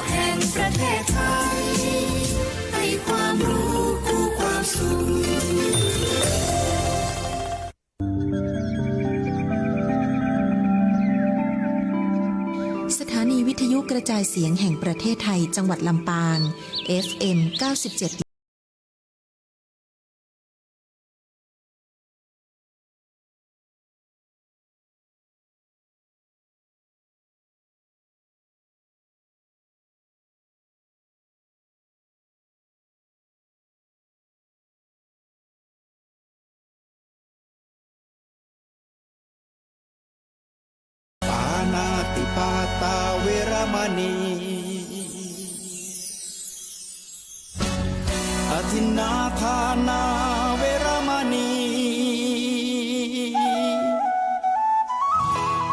แห่งประเทศไทยให้ความรู้คู่ความสุขสถานีวิทยุกระจายเสียงแห่งประเทศไทยจังหวัดลำปาง FM 97นาติปาตาเวรมณีอธินาทานาเวรมณี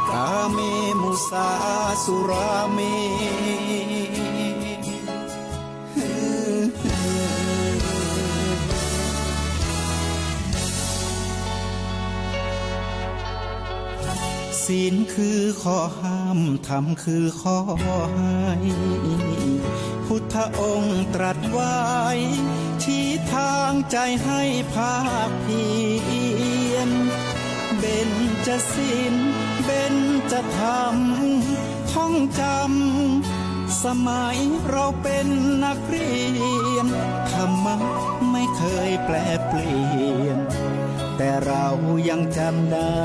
กาเมมุสาสุราเมศีลคือข้อห้ามธรรมคือข้อให้พุทธองค์ตรัสไว้ชี้ทางใจให้ภาคเพียรเบญจศีลเบญจธรรมท่องจำสมัยเราเป็นนักเรียนธรรมะไม่เคยแปรเปลี่ยนแต่เรายังจำได้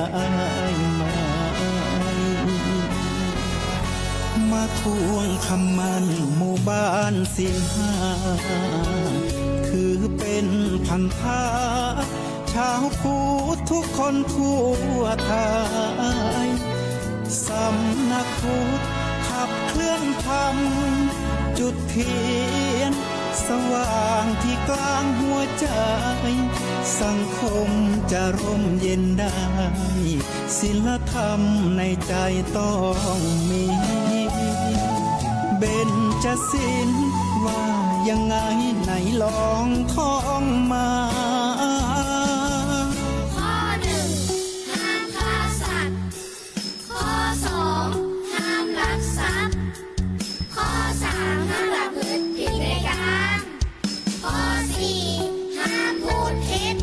มาทวงคำมันหมู่บ้านศีลห้าคือเป็นพันธะชาวพุทธทุกคนทั่วไทยสำนักพุทธขับเคลื่อนธรรมจุดเทียนสว่างที่กลางหัวใจสังคมจะร่มเย็นได้ศีลธรรมในใจต้องมีเบญจศีลว่ายังไงไหนลองท่องมาข้อหนึ่งห้ามฆ่าสัตว์ข้อสองห้ามลักทรัพย์ข้อสามห้ามประพฤติผิดในกามข้อสี่ห้ามพูดเท็จ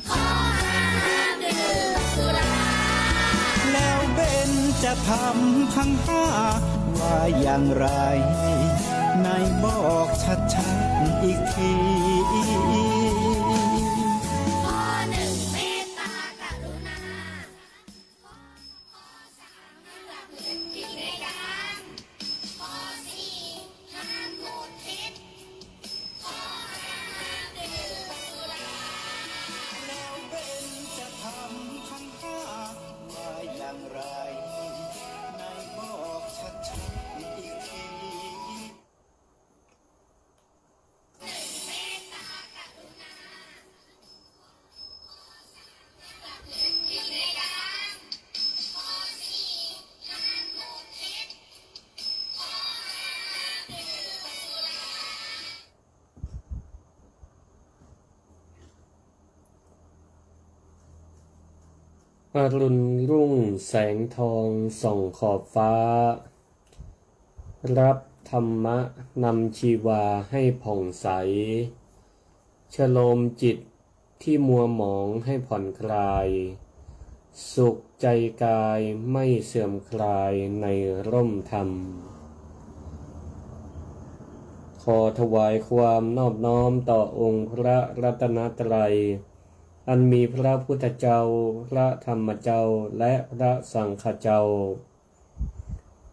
ข้อห้าห้ามดื่มสุราแล้วเบญจะทำทั้งห้าว่าอย่างไรนายบอกชัดๆอีกทีข้อหนึ่งเมตตากรุณาข้อสามห้ามประพฤติผิดในกามข้อสี่ห้ามพูดเท็จข้อห้าห้ามดื่มสุราแล้วเบญจะทำทั้งห้าว่าอย่างไรนายบอกชัดๆอีกทีอรุณรุ่งแสงทองส่องขอบฟ้ารับธรรมะนำชีวาให้ผ่องใสชโลมจิตที่มัวหมองให้ผ่อนคลายสุขใจกายไม่เสื่อมคลายในร่มธรรมขอถวายความนอบน้อมต่อองค์พระรัตนตรัยอันมีพระพุทธเจ้าพระธรรมเจ้าและพระสังฆเจ้า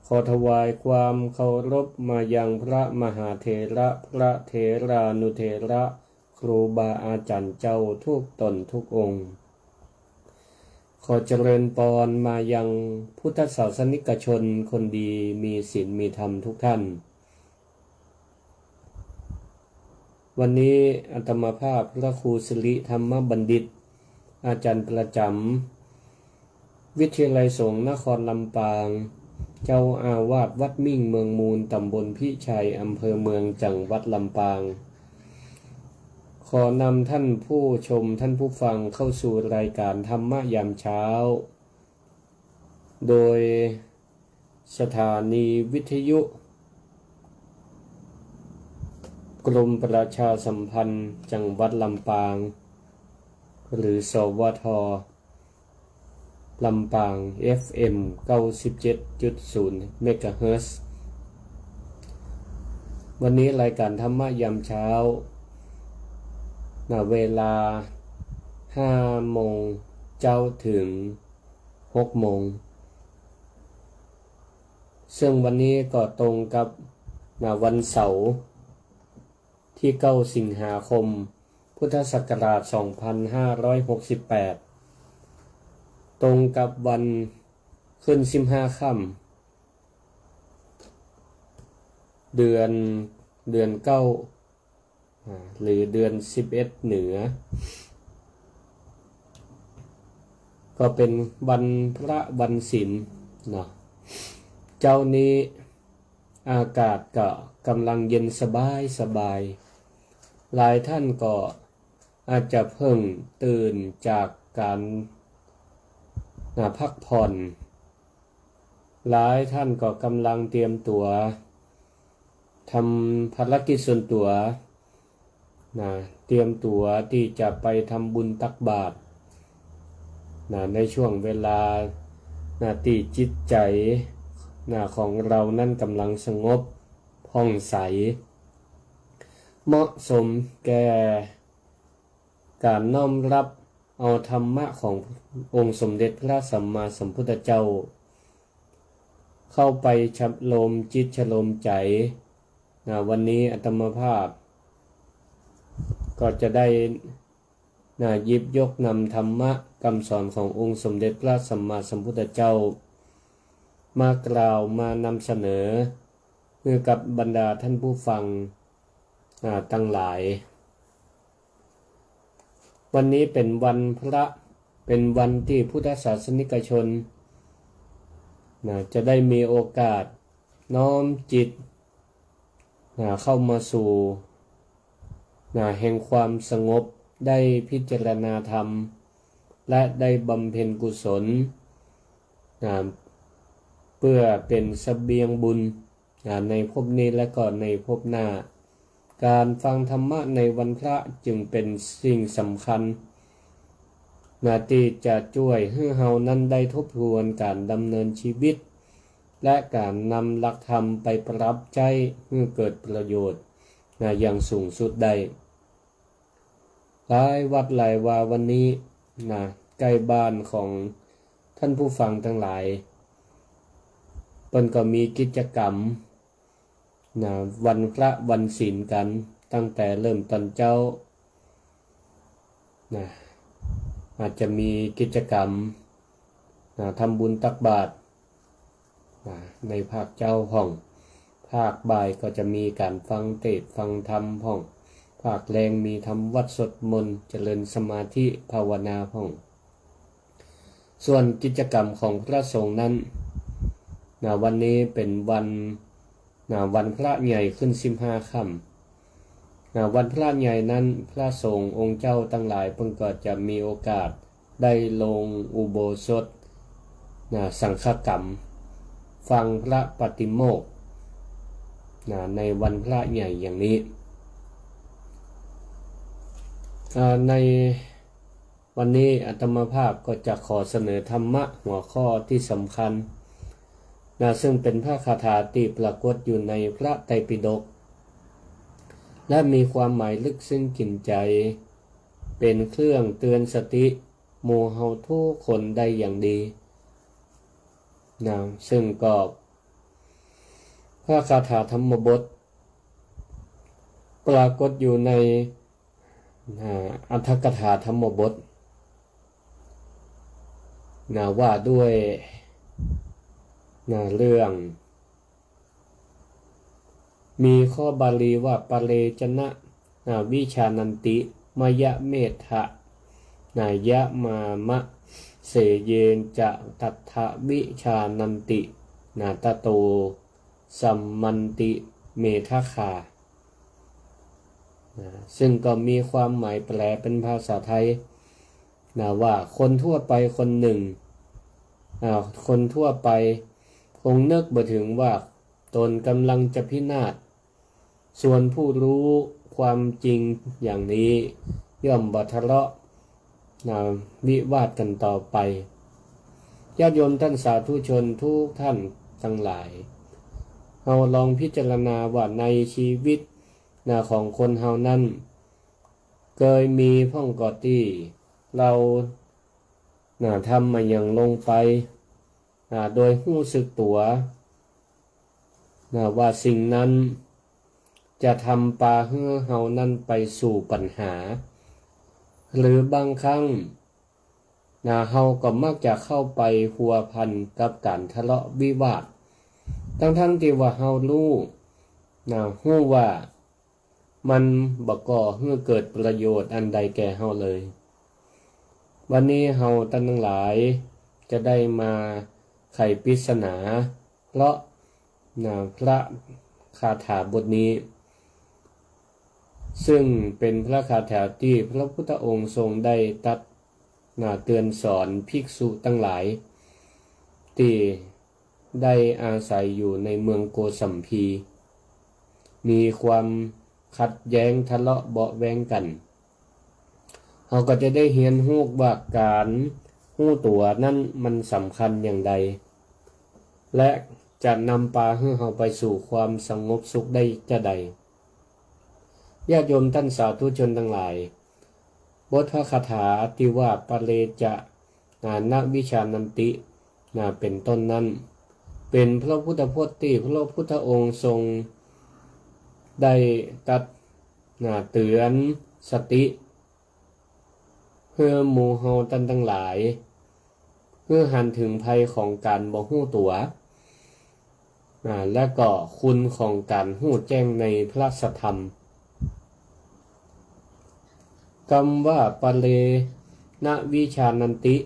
ขอถวายความเคารพมายังพระมหาเถระพระเถรานุเถระครูบาอาจารย์เจ้าทุกตนทุกองค์ขอเจริญพรมายังพุทธศาสนิกชนคนดีมีศีลมีธรรมทุกท่านวันนี้อาตมาภาพพระครูสิริธรรมบัณฑิตอาจารย์ประจำวิทยาลัยสงฆ์นครลำปางเจ้าอาวาสวัดมิ่งเมืองมูลตำบลพิชัยอำเภอเมืองจังหวัดลำปางขอนำท่านผู้ชมท่านผู้ฟังเข้าสู่รายการธรรมะยามเช้าโดยสถานีวิทยุ กรมประชาสัมพันธ์จังหวัดลำปางหรือสวท.ลำปาง FM 97.0 เมกะเฮิรตซ์วันนี้รายการธรรมะยามเช้าเวลา5 โมงเจ้าถึง6 โมงซึ่งวันนี้ก็ตรงกับวันเสาร์ที่9 สิงหาคมพุทธศักราช 2568 ตรงกับวันขึ้น15 ค่ำเดือน9หรือเดือน11เหนือก็เป็นวันพระวันศีลเนาะเจ้านี้อากาศก็กำลังเย็นสบายหลายท่านก็อาจจะเพิ่งตื่นจากการพักผ่อนหลายท่านก็กำลังเตรียมตัวทำภารกิจส่วนตัวเตรียมตัวที่จะไปทำบุญตักบาตรในช่วงเวลาที่จิตใจของเรานั่นกำลังสงบผ่องใสเหมาะสมแก่การน้อมรับเอาธรรมะขององค์สมเด็จพระสัมมาสัมพุทธเจ้าเข้าไปชับลมจิตชโลมใจวันนี้อาตมาภาพก็จะได้หยิบยกนำธรรมะคำสอนขององค์สมเด็จพระสัมมาสัมพุทธเจ้ามากล่าวมานำเสนอให้กับบรรดาท่านผู้ฟังทั้งหลายวันนี้เป็นวันพระเป็นวันที่พุทธศาสนิกชนจะได้มีโอกาสน้อมจิตเข้ามาสู่แห่งความสงบได้พิจารณาธรรมและได้บำเพ็ญกุศลเพื่อเป็นเสบียงบุญในภพนี้และก็ในภพหน้าการฟังธรรมะในวันพระจึงเป็นสิ่งสำคัญที่จะช่วยให้เฮานั้นได้ทบทวนการดำเนินชีวิตและการนำหลักธรรมไปปรับใช้ให้เกิดประโยชน์อย่างสูงสุดได้หลายวัดหลายวาวันนี้ใกล้บ้านของท่านผู้ฟังทั้งหลายเพิ่นก็มีกิจกรรมวันพระวันศีลกันตั้งแต่เริ่มตอนเจ้าอาจจะมีกิจกรรมทำบุญตักบาตรในภาคเจ้าห้องภาคบ่ายก็จะมีการฟังเทศน์ฟังธรรมห้องภาคแรงมีทำวัดสวดมนต์เจริญสมาธิภาวนาห้องส่วนกิจกรรมของพระสงฆ์นั้นวันนี้เป็นวันพระใหญ่ขึ้น15 ค่ำวันพระใหญ่นั้นพระสงฆ์องค์เจ้าทั้งหลายเพิ่งก็จะมีโอกาสได้ลงอุโบสถสังฆกรรมฟังพระปฏิโมกข์ในวันพระใหญ่อย่างนี้ในวันนี้อาตมาภาพก็จะขอเสนอธรรมะหัวข้อที่สำคัญซึ่งเป็นพระคาถาที่ปรากฏอยู่ในพระไตรปิฎกและมีความหมายลึกซึ้งกินใจเป็นเครื่องเตือนสติหมู่เฮาทุกคนได้อย่างดีซึ่งก็พระคาถาธรรมบทปรากฏอยู่ในอัตถกถาธรรมบทว่าด้วยเรื่องมีข้อบาลีว่าปะเลจนะวิชานันติมยะเมธะยะมามะเสเยนจะตัทธวิชานันติตโตสัมมันติเมทะคาซึ่งก็มีความหมายแปลเป็นภาษาไทยว่าคนทั่วไปคนหนึ่งคนทั่วไปคงนึกบ่ถึงว่าตนกำลังจะพินาศ ส่วนผู้รู้ความจริงอย่างนี้ย่อมบ่ทะเลาะวิวาทกันต่อไปญาติโยมท่านสาธุชนทุกท่านทั้งหลายเราลองพิจารณาว่าในชีวิตของคนเฮานั้นเคยมีพ่องก่อที่เราทำมาอย่างลงไปโดยรู้สึกตัวว่าสิ่งนั้นจะทำปาให้เฮานั้นไปสู่ปัญหาหรือบางครั้งเฮาก็มักจะเข้าไปพัวพันกับการทะเลาะวิวาททั้งที่ว่าเฮารู้ว่ามันบ่ก่อให้เกิดประโยชน์อันใดแก่เฮาเลยวันนี้เฮาท่านทั้งหลายจะได้มาไขปริศนาเพราะพระคาถาบทนี้ซึ่งเป็นพระคาถาที่พระพุทธองค์ทรงได้ตรัสเตือนสอนภิกษุทั้งหลายที่ได้อาศัยอยู่ในเมืองโกสัมพีมีความขัดแย้งทะเลาะเบาะแว้งกันเราก็จะได้เรียนรู้ว่าการรู้ตัวนั้นมันสำคัญอย่างใดและจะนำพาให้เราไปสู่ความสงบสุขได้จะใดญาติโยมท่านสาธุชนทั้งหลายบทพระคาถาที่ว่าปะเลจะนะวิชานันติเป็นต้นนั้นเป็นพระพุทธพจน์ที่พระพุทธองค์ทรงได้ตรัสเตือนสติเพื่อหมู่เฮาท่านทั้งหลายเพื่อหันถึงภัยของการบ่ฮู้ตัวและก็คุณของการฮู้แจ้งในพระสัทธรรมคำว่าปะเลนะวิชานันติ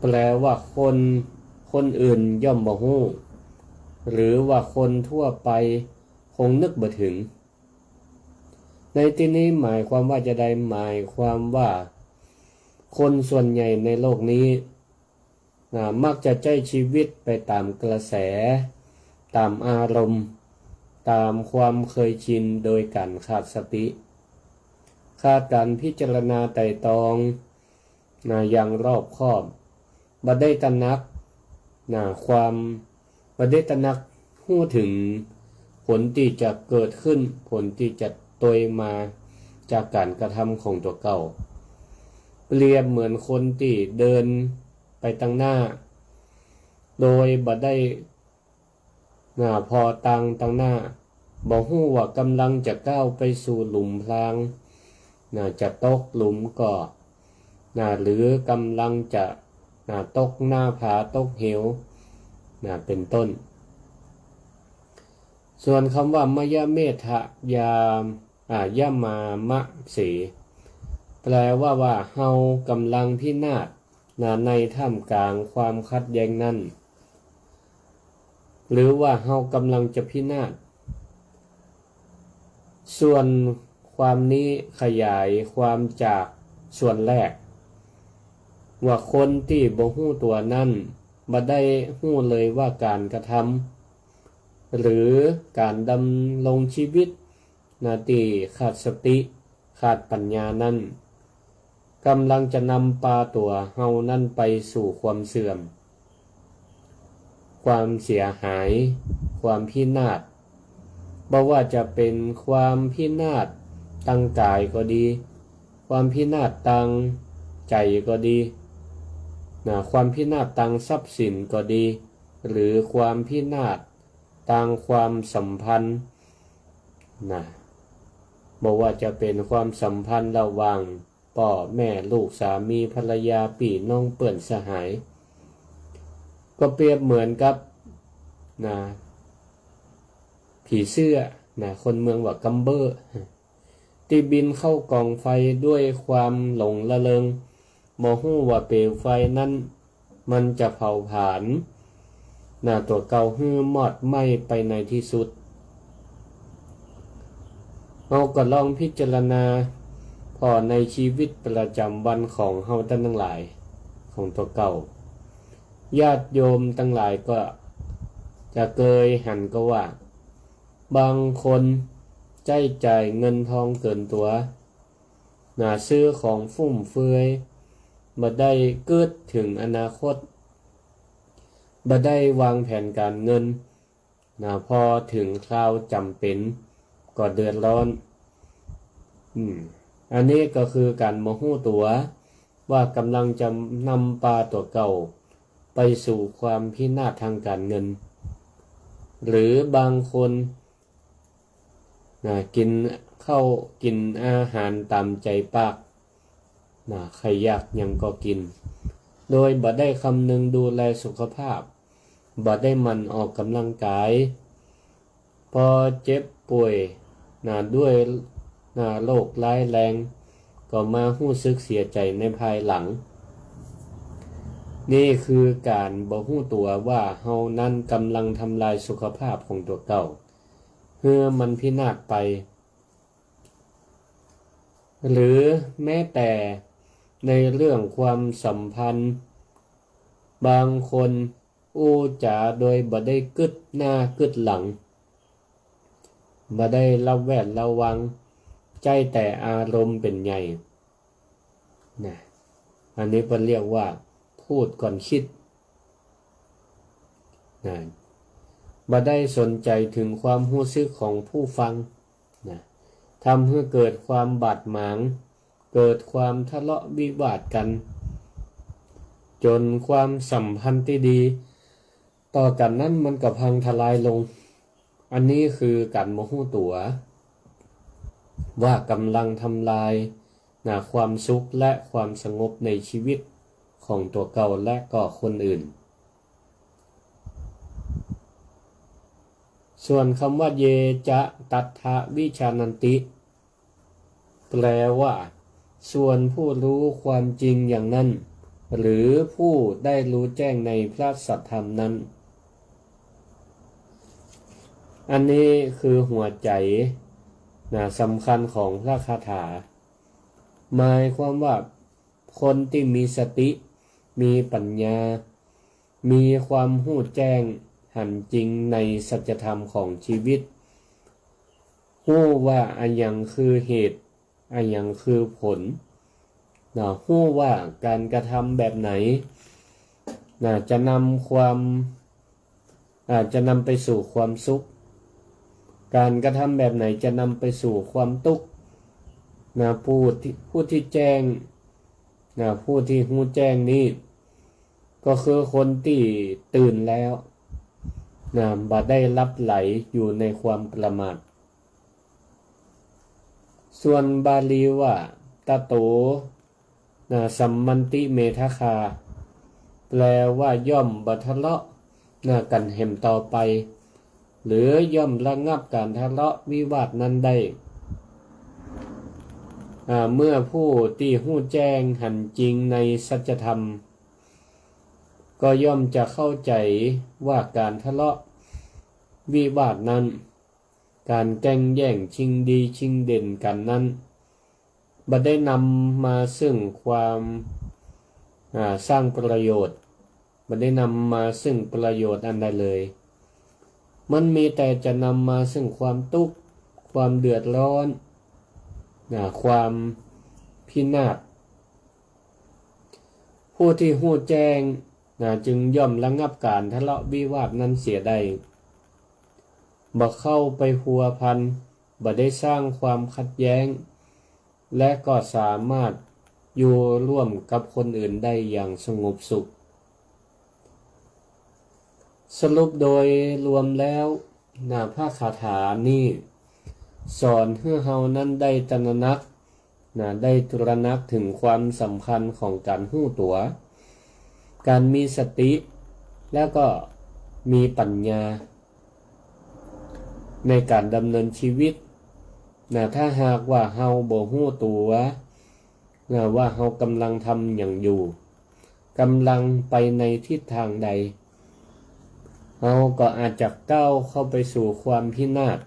แปลว่าคนอื่นย่อมบ่ฮู้หรือว่าคนทั่วไปคงนึกบ่ถึงในที่นี้หมายความว่าจะได้หมายความว่าคนส่วนใหญ่ในโลกนี้มักจะใช้ชีวิตไปตามกระแสตามอารมณ์ตามความเคยชินโดยการขาดสติขาดการพิจารณาไตร่ตรองอย่างรอบคอบบ่ได้ตระหนักความบ่ได้ตระหนักรู้ถึงผลที่จะเกิดขึ้นผลที่จะตวยมาจากการกระทำของตัวเก่าเปรียบเหมือนคนที่เดินไปตั้งหน้าโดยบ่ได้พอตั้งหน้าบ่ฮู้ว่ากำลังจะก้าวไปสู่หลุมพรางจะตกหลุมก็หรือกำลังจะตกหน้าผาตกเหวเป็นต้นส่วนคำว่ามยเมทะยามามะเสแปลว่าเฮากำลังพินาศในท่ามกลางความขัดแย้งนั้นหรือว่าเฮากำลังจะพินาศส่วนความนี้ขยายความจากส่วนแรกว่าคนที่บ่ฮู้ตัวนั้นบ่ได้ฮู้เลยว่าการกระทำหรือการดำรงชีวิตที่ขาดสติขาดปัญญานั้นกำลังจะนำพาตัวเฮานั้นไปสู่ความเสื่อมความเสียหายความพินาศบ่ว่าจะเป็นความพินาศทางกายก็ดีความพินาศทางใจก็ดีความพินาศทางทรัพย์สินก็ดีหรือความพินาศทางความสัมพันธ์บ่ว่าจะเป็นความสัมพันธ์ระหว่างพ่อแม่ลูกสามีภรรยาพี่น้องเพื่อนสหายก็เปรียบเหมือนกับผีเสื้อคนเมืองว่ากัมเบอร์ที่บินเข้ากองไฟด้วยความหลงระเริงบ่ฮู้ว่าเปลวไฟนั้นมันจะเผาผลาญตัวเก่าฮื้อมอดไหม้ไปในที่สุดเราก็ลองพิจารณาพอในชีวิตประจำวันของเฮาท่านทั้งหลายของตัวเก่าญาติโยมทั้งหลายก็จะเคยหันก็ว่า บางคนใจจ่ายเงินทองเกินตัวซื้อของฟุ่มเฟือยบ่ได้เกิดถึงอนาคตบ่ได้วางแผนการเงินพอถึงคราวจำเป็นก็เดือดร้อนอันนี้ก็คือการบ่ฮู้ตัวว่ากำลังจะนำปลาตัวเก่าไปสู่ความพินาศทางการเงินหรือบางคนกินข้าวกินอาหารตามใจปากใครอยากยังก็กินโดยบ่ได้คำนึงดูแลสุขภาพบ่ได้มันออกกำลังกายพอเจ็บป่วยด้วยโรคร้ายแรงก็มารู้สึกเสียใจในภายหลังนี่คือการบ่ฮู้ตัวว่าเฮานั้นกำลังทำลายสุขภาพของตัวเก่าเพื่อมันพินาศไปหรือแม้แต่ในเรื่องความสัมพันธ์บางคนอู้จ๋าโดยบ่ได้กึดหน้ากึดหลังบ่ได้ระแวดระวังใจแต่อารมณ์เป็นใหญ่อันนี้เรียกว่าพูดก่อนคิดบ่ได้สนใจถึงความรู้สึกของผู้ฟังทำให้เกิดความบาดหมางเกิดความทะเลาะวิวาทกันจนความสัมพันธ์ที่ดีต่อกันนั้นมันก็พังทลายลงอันนี้คือการบ่ฮู้ตัวว่ากำลังทำลายความสุขและความสงบในชีวิตของตัวเก่าและก็คนอื่นส่วนคำว่าเยจะตัทธวิชานันติแปลว่าส่วนผู้รู้ความจริงอย่างนั้นหรือผู้ได้รู้แจ้งในพระสัทธรรมนั้นอันนี้คือหัวใจสำคัญของพระคาถาหมายความว่าคนที่มีสติมีปัญญามีความรู้แจ้งหันจริงในสัจธรรมของชีวิตรู้ว่าอันยังคือเหตุอันยังคือผลรู้ว่าการกระทำแบบไหนจะนำไปสู่ความสุขการกระทำแบบไหนจะนำไปสู่ความทุกข์ผู้ที่แจ้งผู้ที่รู้แจ้งนี้ก็คือคนที่ตื่นแล้วบ่ได้ลับไหลอยู่ในความประมาทส่วนบาลีว่าตโตสัมมันติเมทคาแปลว่าย่อมบ่ทะเลาะกันแห่มต่อไปหรือย่อมระงับการทะเลาะวิวาทนั้นได้เมื่อผู้ที่รู้แจ้งหันจริงในสัจธรรมก็ย่อมจะเข้าใจว่าการทะเลาะวิวาทนั้นการแก่งแย่งชิงดีชิงเด่นกันนั้นบ่ได้นำมาซึ่งความสร้างประโยชน์บ่ได้นำมาซึ่งประโยชน์อันใดเลยมันมีแต่จะนำมาซึ่งความทุกข์ความเดือดร้อนความพินาศผู้ที่รู้แจ้งจึงย่อมระงับการทะเลาะวิวาทนั้นเสียได้บ่เข้าไปพัวพันบ่ได้สร้างความขัดแย้งและก็สามารถอยู่ร่วมกับคนอื่นได้อย่างสงบสุขสรุปโดยรวมแล้วพระคาถานี้สอนให้เฮานั้นได้ตระหนักได้ตระหนักถึงความสำคัญของการรู้ตัวการมีสติแล้วก็มีปัญญาในการดำเนินชีวิตถ้าหากว่าเฮาบ่รู้ตัวว่าเฮากำลังทำอย่างอยู่กำลังไปในทิศทางใดเฮาก็อาจจะก้าวเข้าไปสู่ความพินาศ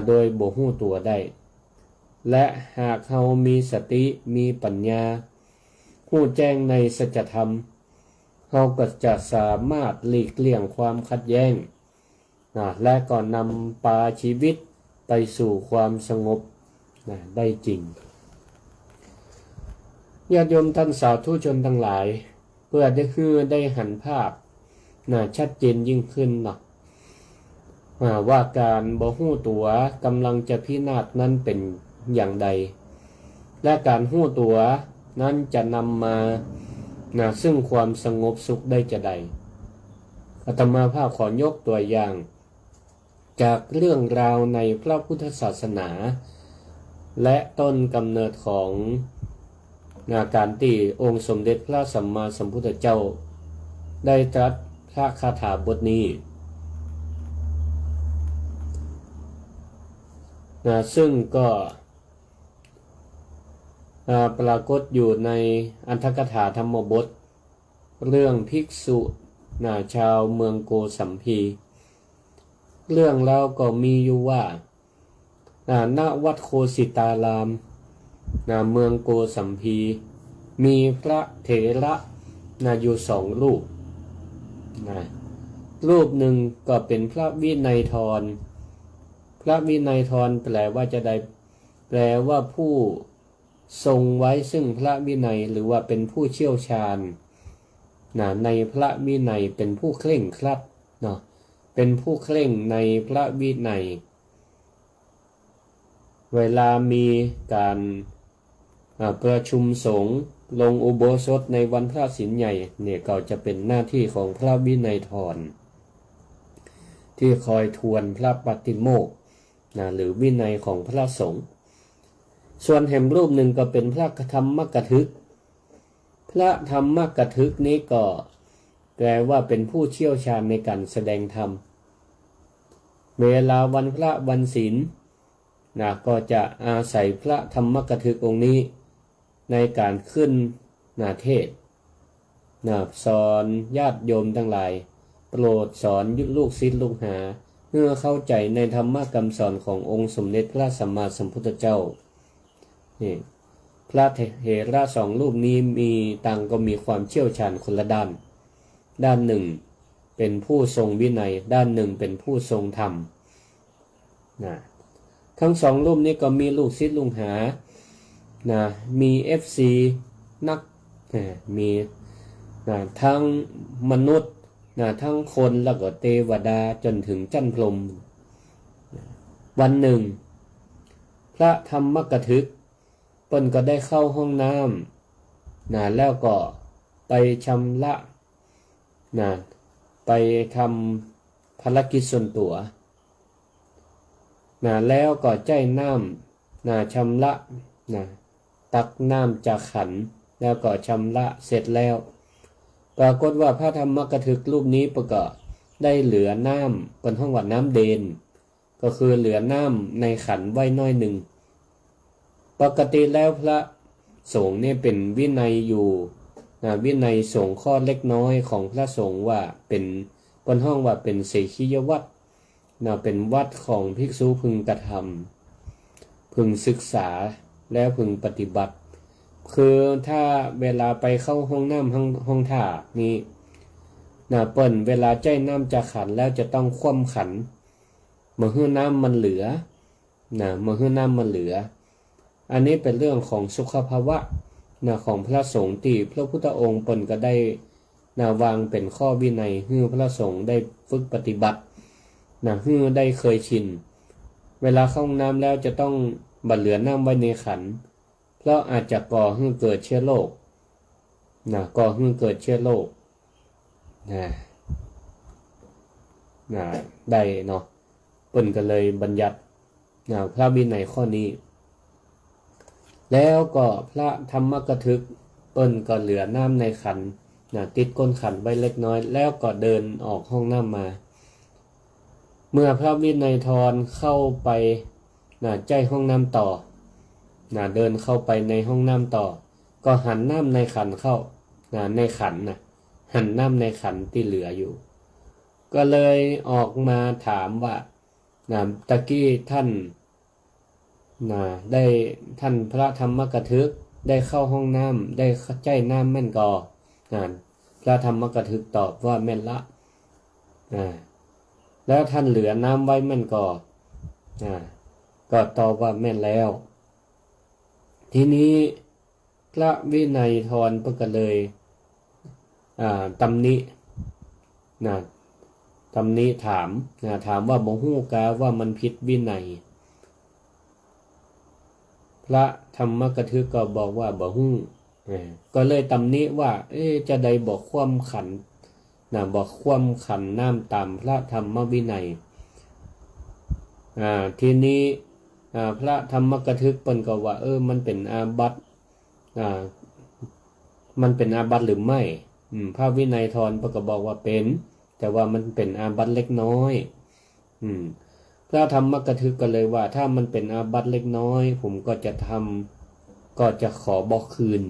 โดยบ่รู้ตัวได้และหากเฮามีสติมีปัญญารู้แจ้งในสัจธรรมเฮาก็จะสามารถหลีกเลี่ยงความขัดแย้ง และก่อนนำพาชีวิตไปสู่ความสงบได้จริงญาติโยมท่านสาธุชนทั้งหลายเพื่อได้หันภาพชัดเจนยิ่งขึ้นว่าการบ่ฮู้ตัวกำลังจะพินาศนั้นเป็นอย่างใดและการฮู้ตัวนั้นจะนำมาซึ่งความสงบสุขได้จะใดอาตมาภาพขอยกตัวอย่างจากเรื่องราวในพระพุทธศาสนาและต้นกำเนิดของการที่องค์สมเด็จพระสัมมาสัมพุทธเจ้าได้ตรัสพระคาถาบทนี้ซึ่งก็ปรากฏอยู่ในอัตถกถาธรรมบทเรื่องภิกษุชาวเมืองโกสัมพีเรื่องแล้วก็มีอยู่ว่าณวัดโคสิตารามเมืองโกสัมพีมีพระเถระอยู่2 รูปรูปหนึ่งก็เป็นพระวินัยธรพระวินัยธรแปลว่าจะได้แปลว่าผู้ทรงไว้ซึ่งพระวินัยหรือว่าเป็นผู้เชี่ยวชาญในพระวินัยเป็นผู้เคร่งครัดเป็นผู้เคร่งในพระวินัยเวลามีการประชุมสงฆ์ลงอุโบสถในวันพระศีลใหญ่เนี่ยก็จะเป็นหน้าที่ของพระวินัยธรที่คอยทวนพระปฏิโมกข์หรือวินัยของพระสงฆ์ส่วนแห่งรูปหนึ่งก็เป็นพระธรรมกถึกพระธรรมกถึกนี้ก็แปลว่าเป็นผู้เชี่ยวชาญในการแสดงธรรมเวลาวันพระวันศีลก็จะอาศัยพระธรรมกถึกองค์นี้ในการขึ้นเทศสอนญาติโยมทั้งหลายโปรดสอนลูกศิษย์ลูกหาเพื่อเข้าใจในธรรมคำสอนขององค์สมเด็จพระสัมมาสัมพุทธเจ้านี่พระเถระ2 รูปนี้มีต่างก็มีความเชี่ยวชาญคนละด้านหนึ่งเป็นผู้ทรงวินัยด้านหนึ่งเป็นผู้ทรงธรรมทั้ง2 รูปนี้ก็มีลูกศิษย์ลูกหามี FC นักมีทั้งมนุษย์ทั้งคนแล้วก็เทวดาจนถึงจันทร์พรหมวันหนึ่งพระธรรมกถึกเปิ้นก็ได้เข้าห้องน้ำแล้วก็ไปชำระไปทำภารกิจส่วนตัวแล้วก็ใจน้ำชำระตักน้ำจากขันแล้วก็ชำระเสร็จแล้วปรากฏว่าพระธรรมกถึกรูปนี้ประกอบได้เหลือน้ำเป็นห้องวัดน้ำเดนก็คือเหลือน้ำในขันไว้น้อยหนึ่งปกติแล้วพระสงฆ์เนี่ยเป็นวินัยอยู่วินัยสงฆ์ข้อเล็กน้อยของพระสงฆ์ว่าเป็นห้องว่าเป็นเสขียวัตรเป็นวัดของภิกษุพึงกระทำพึงศึกษาแล้วพึงปฏิบัติคือถ้าเวลาไปเข้าห้องน้ำห้องท่านี่เปิ้นเวลาใจน้ำจะขันแล้วจะต้องคว่ำขันเมื่อน้ำมันเหลือเมื่อน้ำมันเหลืออันนี้เป็นเรื่องของสุขภาวะของพระสงฆ์ที่พระพุทธองค์เปิ้นก็ได้วางเป็นข้อวินัยให้พระสงฆ์ได้ฝึกปฏิบัติให้ได้เคยชินเวลาเข้าห้องน้ำแล้วจะต้องบัดเหลือน้ำไว้ในขันเพราะอาจจะก่อให้เกิดเชื้อโรคก่อให้เกิดเชื้อโรคได้เนาะเปิ้นก็เลยบัญญัติพระวินัยข้อนี้แล้วก็พระธรรมกถึกเปิ้นก็เหลือน้ำในขันติดก้นขันไว้เล็กน้อยแล้วก็เดินออกห้องน้ำมาเมื่อพระวินัยธรเข้าไปใจห้องน้ำต่อเดินเข้าไปในห้องน้ำต่อก็หันน้ำในขันเข้าในขันหันน้ำในขันที่เหลืออยู่ก็เลยออกมาถามว่าตะกี้ท่านได้ท่านพระธรรมกถึกได้เข้าห้องน้ำได้ใจน้ำแม่นก่อพระธรรมกถึกตอบว่าแม่นละ แล้วท่านเหลือน้ำไว้แม่นก็ตอบว่าแม่นแล้ว ทีนี้พระวินัยทรก็เลยตำหนิถามว่าบ่ฮู้กาว่ามันผิดวินัยพระธรรมกถึกก็บอกว่าบ่ฮู้ก็เลยตำหนิว่าจะได้บอกความขันบอกความขันน้ำตามพระธรรมวินัยทีนี้พระธรรมกถึกเปิ้นก็ว่ามันเป็นอาบัติมันเป็นอาบัติหรือไม่พระวินัยทรก็บอกว่าเป็นแต่ว่ามันเป็นอาบัติเล็กน้อยพระธรรมกถึกก็เลยว่าถ้ามันเป็นอาบัติเล็กน้อยผมก็จะขอบอกคืน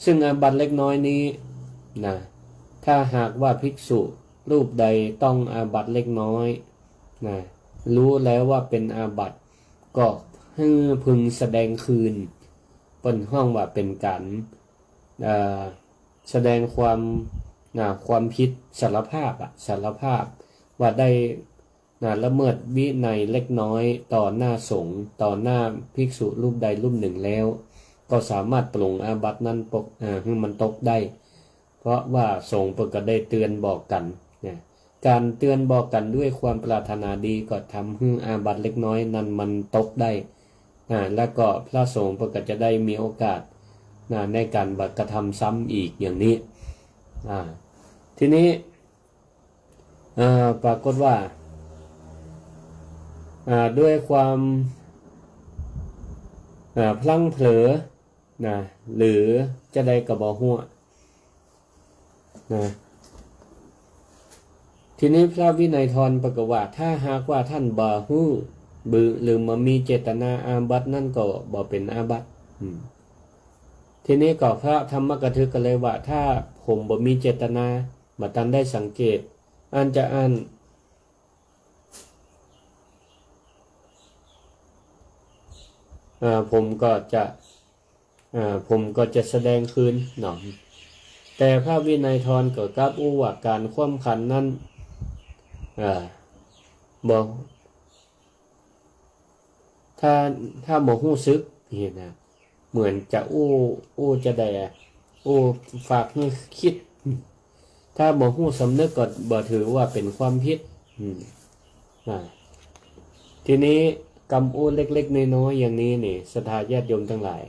ซึ่งอาบัติเล็กน้อยนี้ถ้าหากว่าภิกษุรูปใดต้องอาบัติเล็กน้อยรู้แล้วว่าเป็นอาบัติก็ให้พึงแสดงคืนเปิ้นห้องว่าเป็นการแสดงความผิดสารภาพว่าได้ละเมิดวินัยเล็กน้อยต่อหน้าสงฆ์ต่อหน้าภิกษุรูปใดรูปหนึ่งแล้วก็สามารถปลงอาบัตินั้นให้มันตกได้เพราะว่าสงฆ์ก็ได้เตือนบอกกันการเตือนบอกกันด้วยความปรารถนาดีก็ทำให้อาบัติเล็กน้อยนั้นมันตกได้แล้วก็พระสงฆ์ก็จะได้มีโอกาสในการบัตรกระทำซ้ำอีกอย่างนี้ทีนี้ปรากฏว่าด้วยความพลั้งเผลอหรือจะได้กระบอกหัวทีนี้พระวินัยทรประกาศว่าถ้าหากว่าท่านบ่ฮู้หรือมามีเจตนาอาบัตินั่นก็บ่เป็นอาบัติทีนี้ก็พระธรรมกถึกก็เลยว่าถ้าผมบ่มีเจตนาบ่ทันได้สังเกตผมก็จะแสดงคืนแต่พระวินัยทรก็กลับอู้ว่าการคว่ำขันนั้นบอกถ้าบ่ฮู้สึกนี่เหมือนจะอู้จะได้ฝากให้คิดถ้าบ่ฮู้สำนึกก็บ่ถือว่าเป็นความผิดทีนี้กำอู้เล็กๆน้อยๆอย่างนี้นี่ศรัทธาญาติโยมทั้งหลาย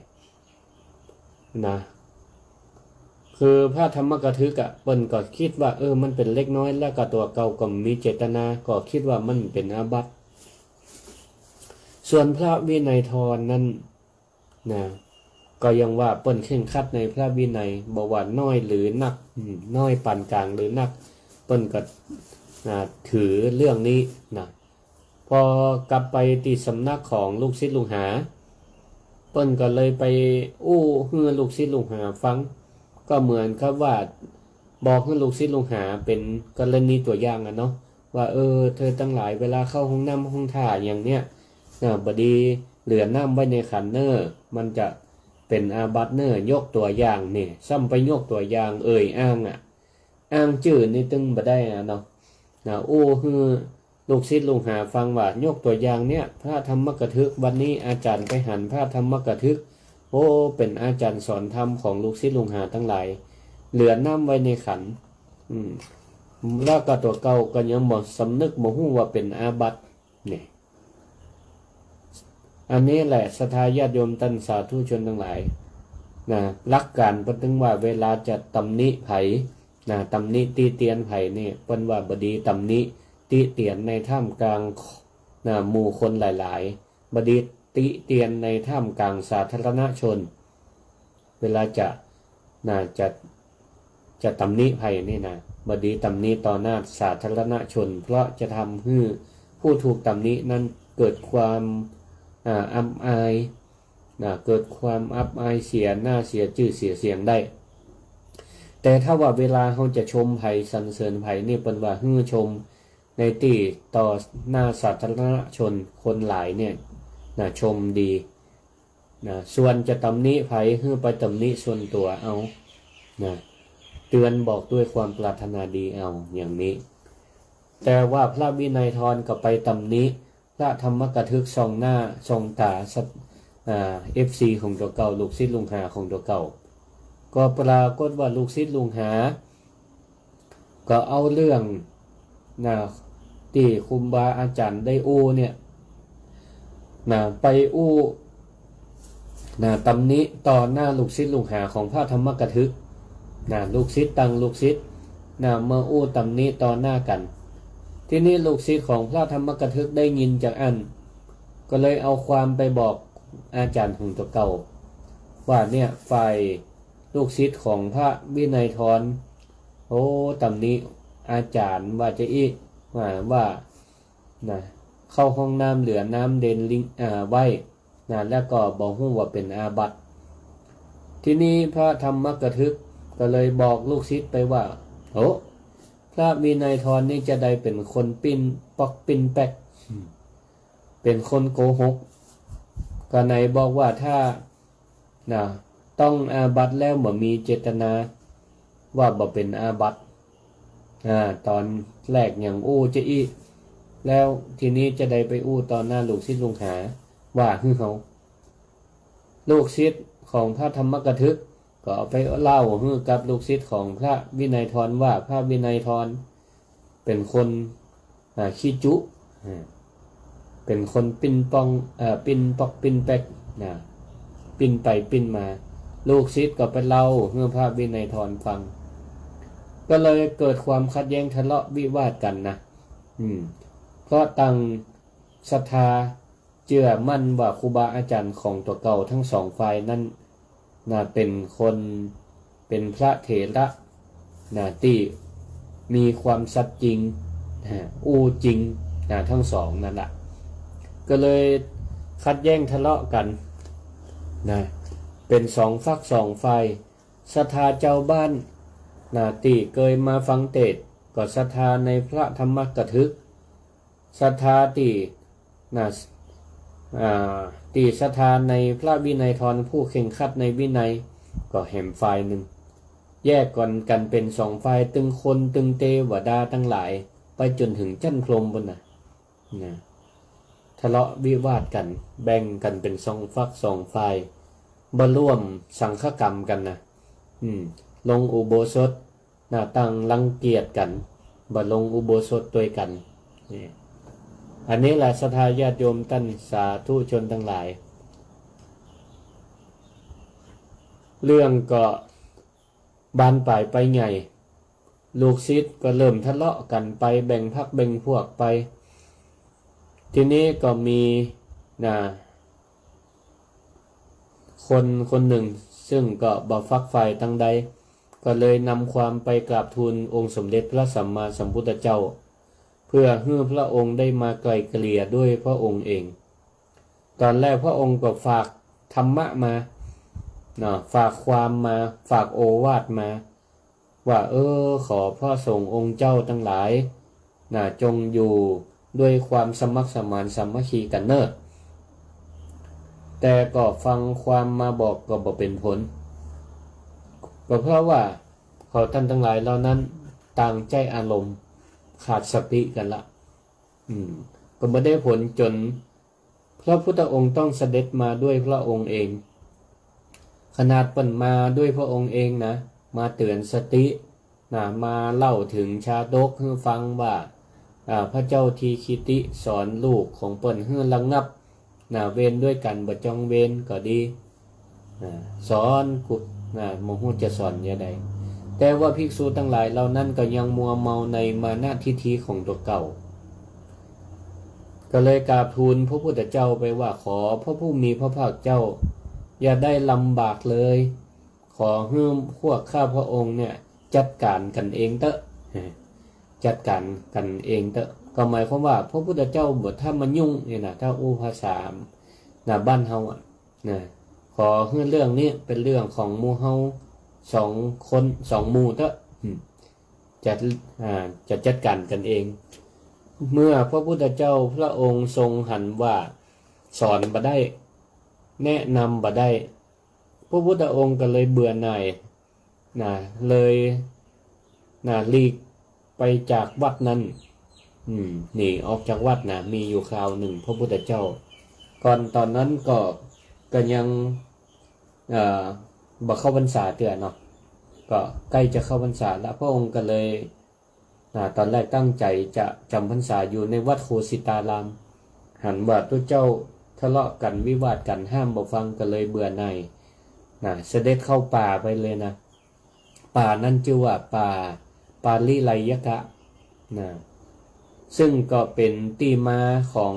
คือพระธรรมกถึกเปิ้นก็คิดว่ามันเป็นเล็กน้อยแล้วก็ตัวเก่าก็มีเจตนาก็คิดว่ามันเป็นอาบัติส่วนพระวินัยทรนั้นก็ยังว่าเปิ้นเคร่งครัดในพระวินัยบ่ว่าน้อยหรือนักน้อยปานกลางหรือนักเปิ้นก็ถือเรื่องนี้พอกลับไปที่สำนักของลูกศิษย์ลูกหาเปิ้นก็เลยไปให้ลูกศิษย์ลูกหาฟังก็เหมือนครับว่าบอกให้ลูกศิษย์ลูกหาเป็นกรณีตัวอย่างเนาะว่าเธอทั้งหลายเวลาเข้าห้องน้ำห้องท่าอย่างเนี้ยบดีเหลือน้ำไว้ในขันมันจะเป็นอาบัติยกตัวอย่างนี่ซ้ำไปยกตัวอย่างอ้างชื่อนี่ตึงบ่ได้เนาะคือลูกศิษย์ลูกหาฟังว่ายกตัวอย่างเนี่ยพระธรรมกถึกวันนี้อาจารย์ไปหันพระธรรมกถึกเป็นอาจารย์สอนธรรมของลูกศิษย์ลูกหาทั้งหลายเหลือน้ำไว้ในขันแล้วก็ตัวเก่าก็ยังบ่สำนึกบ่ฮู้ว่าเป็นอาบัตินี่อันนี้แหละศรัทธาญาติโยมท่านสาธุชนทั้งหลายหลักการเพิ่นถึงว่าเวลาจะตำหนิไผตำหนิติเตียนไผนี่เพิ่นว่าบ่ดีตำหนิติเตียนในท่ามกลางหมู่คนหลายๆบ่ดีติเตียนในท่ามกลางสาธารณชนเวลาจะตำหนิไผนี่บ่ดีตำหนิต่อหน้าสาธารณชนเพราะจะทำให้ผู้ถูกตำหนินั้นเกิดความอับอายเกิดความอับอายเสียหน้าเสียชื่อเสียเสียงได้แต่ถ้าว่าเวลาเขาจะชมไผสรรเสริญไผนี่เปิ้นว่าฮื้อชมในที่ต่อหน้าสาธารณชนคนหลายเนี่ยชมดีส่วนจะตำหนิไผฮื้อไปตำหนิส่วนตัวเอาเตือนบอกด้วยความปรารถนาดีเอาอย่างนี้ แต่ว่าพระวินัยทรก็ไปตำหนิพระธรรมกถึกส่องหน้าส่องตาFC ของตัวเก่าลูกศิษย์ลุงหาของตัวเก่าก็ปรากฏว่าลูกศิษย์ลุงหาก็เอาเรื่องที่ครูบาอาจารย์ได้อู้เนี่ยไปอู้ตำหนิต่อหน้าลูกศิษย์ลูกหาของพระธรรมกถึกลูกศิษย์ตั้งลูกศิษย์มาอู้ตำหนิต่อหน้ากันที่นี้ลูกศิษย์ของพระธรรมกถึกได้ยินจากอันก็เลยเอาความไปบอกอาจารย์ของตัวเก่าว่าเนี่ยฝ่ายลูกศิษย์ของพระวินัยทรตำหนิอาจารย์ว่าจะว่าเข้าห้องน้ำเหลือน้ำเด่นลิงไว้แล้วก็บอกว่าเป็นอาบัติที่นี้พระธรรมกถึกก็เลยบอกลูกศิษย์ไปว่าพระวินัยทรนี่จะได้เป็นคนปิ้นปอกปิ้นแป๊กเป็นคนโกหกก็ไหนบอกว่าถ้าต้องอาบัติแล้วบ่มีเจตนาว่าบ่เป็นอาบัติตอนแรกอย่างอู้จะแล้วทีนี้จะได้ไปอู้ตอนหน้าลูกศิษย์ลุงหาว่าเขาลูกศิษย์ของพระธรรมกถึกก็เอาไปเล่ากับลูกศิษย์ของพระวินัยทรว่าพระวินัยทรเป็นคนขี้จุเป็นคนปิ้นปองปิ้นปอกปิ้นแป๊กปิ้นไปปิ้นมาลูกศิษย์ก็ไปเล่าให้พระวินัยทรฟังก็เลยเกิดความขัดแย้งทะเลาะวิวาทกันเพราะตั้งศรัทธาเชื่อมั่นว่าครูบาอาจารย์ของตัวเก่าทั้งสองฝ่ายนั้นเป็นคนเป็นพระเถระที่มีความสัตย์จริงอู้จริงทั้งสองนั่นแหละก็เลยขัดแย้งทะเลาะกันเป็นสองฝักสองฝ่ายศรัทธาเจ้าบ้านที่เคยมาฟังเทศน์ก็ศรัทธาในพระธรรมกถึกศรัทธาที่ศรัทธาในพระวินัยทรผู้เข่งขัดในวินัยก็แห่มฝ่ายหนึ่งแยกกันเป็นสองฝ่ายตึงคนตึงเทวดาทั้งหลายไปจนถึงชั้นพรหมบนทะเลาะวิวาทกันแบ่งกันเป็นสองฝักสองฝ่ายบ่ร่วมสังฆกรรมกันลงอุโบสถตั้งรังเกียจกันบ่ลงอุโบสถด้วยกันอันนี้แหละศรัทธาญาติโยมท่านสาธุชนทั้งหลายเรื่องก็บานปลายไปใหญ่ลูกศิษย์ก็เริ่มทะเลาะกันไปแบ่งพรรคแบ่งพวกไปทีนี้ก็มีคนหนึ่งซึ่งก็บ่ฟักฝ่ายทั้งใดก็เลยนำความไปกราบทูลองค์สมเด็จพระสัมมาสัมพุทธเจ้าเพื่อให้พระองค์ได้มาไกล่เกลี่ยด้วยพระองค์เองตอนแรกพระองค์ก็ฝากธรรมะมาฝากความมาฝากโอวาทมาว่าขอพระสงฆ์องค์เจ้าทั้งหลายจงอยู่ด้วยความสมัครสมานสามัคคีกันเนอะแต่ก็ฟังความมาบอกก็บ่เป็นผลก็เพราะว่าเขาท่านทั้งหลายเหล่านั้นต่างใจอารมณ์ขาดสติกันละก็ไม่ได้ผลจนพระพุทธองค์ต้องเสด็จมาด้วยพระองค์เองขนาดเปิ่นมาด้วยพระองค์เองมาเตือนสติมาเล่าถึงชาดกให้ฟังว่าพระเจ้าทีคิติสอนลูกของเปิ่นให้ระงับเวรด้วยกันบ่จองเวรก็ดีสอนกุมโหจะสอนยังไงแต่ว่าภิกษุทั้งหลายเหล่านั้นก็ยังมัวเมาในมานะทิฏฐิของตัวเก่าก็เลยกราบทูลพระพุทธเจ้าไปว่าขอพระผู้มีพระภาคเจ้าอย่าได้ลำบากเลยขอให้พวกข้าพระองค์เนี่ยจัดการกันเองเถอะจัดการกันเองเถอะก็หมายความว่าพระพุทธเจ้าบทถ้ามันยุ่งถ้าอู้ภาษาบ้านเฮาขอให้เรื่องนี้เป็นเรื่องของหมู่เฮาสองคนสองหมู่เถอะจะจัดการกันเองเมื่อพระพุทธเจ้าพระองค์ทรงหันว่าสอนบ่ได้แนะนำบ่ได้พระพุทธองค์ก็เลยเบื่อหน่ายเลยหลีกไปจากวัดนั้น หนีออกจากวัดนะมีอยู่คราวหนึ่งพระพุทธเจ้าก่อนตอนนั้นก็ยังบ่เข้าพรรษาเตือนเนาะก็ใกล้จะเข้าพรรษาแล้วพระองค์ก็เลยตอนแรกตั้งใจจะจำพรรษาอยู่ในวัดโคสิตารามหันว่าตัวเจ้าทะเลาะกันวิวาทกันห้ามบ่ฟังก็เลยเบื่อหน่ายเสด็จเข้าป่าไปเลยนะป่านั่นชื่อว่าป่าปาลิไลยกะซึ่งก็เป็นที่มาของ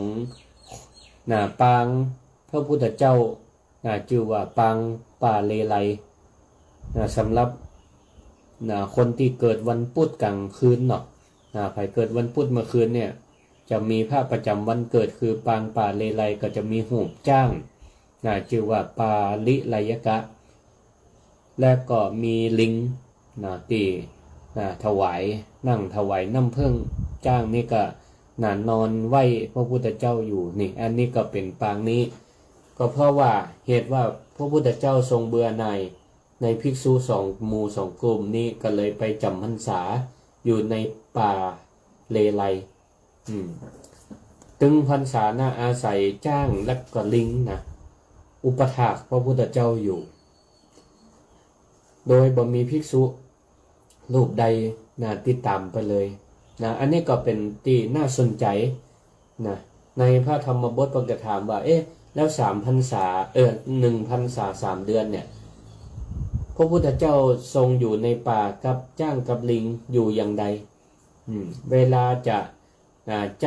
ปางพระพุทธเจ้าชื่อว่าปางป่าเลไลสำหรับคนที่เกิดวันพุธกลางคืนเนาะใครเกิดวันพุธเมื่อคืนเนี่ยจะมีภาพประจำวันเกิดคือปางป่าเลไลก็จะมีหูปจ้างชื่อว่าปาลิไลยกะและก็มีลิงที่ถวายนั่งถวายน้ำผึ้งจ้างนี่ก็นอนไหวพระพุทธเจ้าอยู่นี่อันนี้ก็เป็นปางนี้ก็เพราะว่าเหตุว่าพระพุทธเจ้าทรงเบื่อหน่ายในภิกษุ2 หมู่ 2 กลุ่มนี้ก็เลยไปจำพรรษาอยู่ในป่าเลไลตึงพรรษาอาศัยจ้างและก็ลิงอุปถากพระพุทธเจ้าอยู่โดยบ่มีภิกษุรูปใดติดตามไปเลยอันนี้ก็เป็นที่น่าสนใจในพระธรรมบทพระกถามว่าแล้ว3 พรรษา1 พรรษา 3 เดือนเนี่ยพระพุทธเจ้าทรงอยู่ในป่ากับจ้างกับลิงอยู่อย่างใดเวลาจะใจ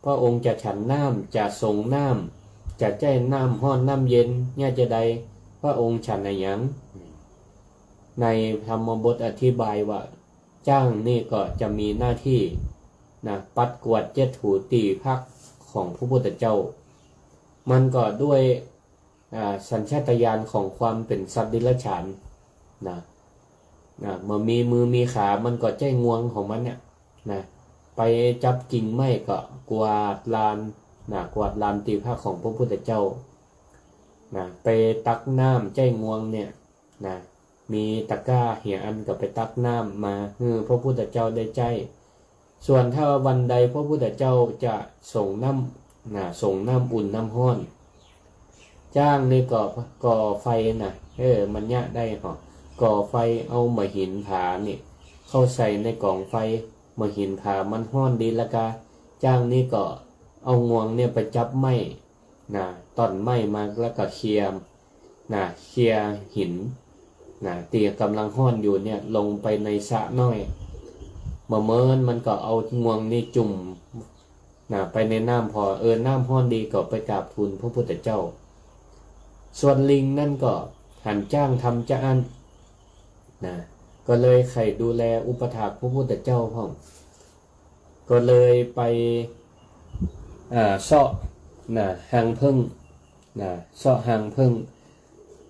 พระองค์จะฉันน้ำจะส่งน้ำจะใจน้ำห้อนน้ำเย็นเนี่ยจะใดพระองค์ฉันอะไรอย่างในธรรมบทอธิบายว่าจ้างนี่ก็จะมีหน้าที่ปัดกวาดเจ็ดถูตีพักของพระพุทธเจ้ามันก็ด้วยสัญชาตญาณของความเป็นสัตว์ดิรัจฉานเมื่อมีมือมีขามันก็ใจงวงของมันเนี่ยไปจับกิ่งไม้ก็กวาดลานตีพักของพระพุทธเจ้าไปตักน้ำใจงวงเนี่ยมีตะกร้าเหี่ยอันก็ไปตักน้ำมาพระพุทธเจ้าได้ใจส่วนถ้าวันใดพระพุทธเจ้าจะส่งน้ำอุ่นน้ำห้อนจ้างในก่อไฟมันยะได้ก่อไฟเอามาหินผานี่เข้าใส่ในกล่องไฟมาหินผามันห้อนดีละกาจ้างนี่ก็เอางวงเนี่ยไปจับไม้ต้นไม้มาแล้วก็เคลียร์หินตีกำลังห้อนอยู่เนี่ยลงไปในสระน้อยเมื่อมันก็เอางวงนี่จุ่มไปในน้ำพอน้ำห้อนดีก็ไปกราบทูลพระพุทธเจ้าส่วนลิงนั่นก็หันจ้างทำจ้านก็เลยใครดูแลอุปถากพระพุทธเจ้าพ่องก็เลยไปเสาะหางพึ่งเสาะหางพึ่ง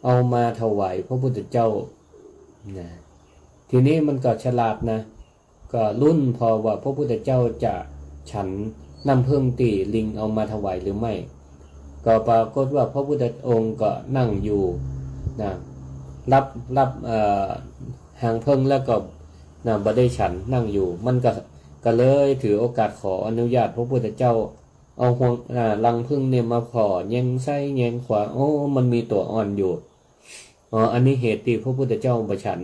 เอามาถวายพระพุทธเจ้าทีนี้มันก็ฉลาดก็รุ่นพอว่าพระพุทธเจ้าจะฉันน้ำผึ้งตีลิงเอามาถวายหรือไม่ก็ปรากฏว่าพระพุทธองค์ก็นั่งอยู่รับหางผึ้งแล้วก็บ่ได้ฉันนั่งอยู่มันก็เลยถือโอกาสขออนุญาตพระพุทธเจ้าเอาห่วงรังผึ้งเนี่ยมาขอแยงซ้ายแยงขวามันมีตัวอ่อนอยู่อันนี้เหตุที่พระพุทธเจ้าบ่ฉัน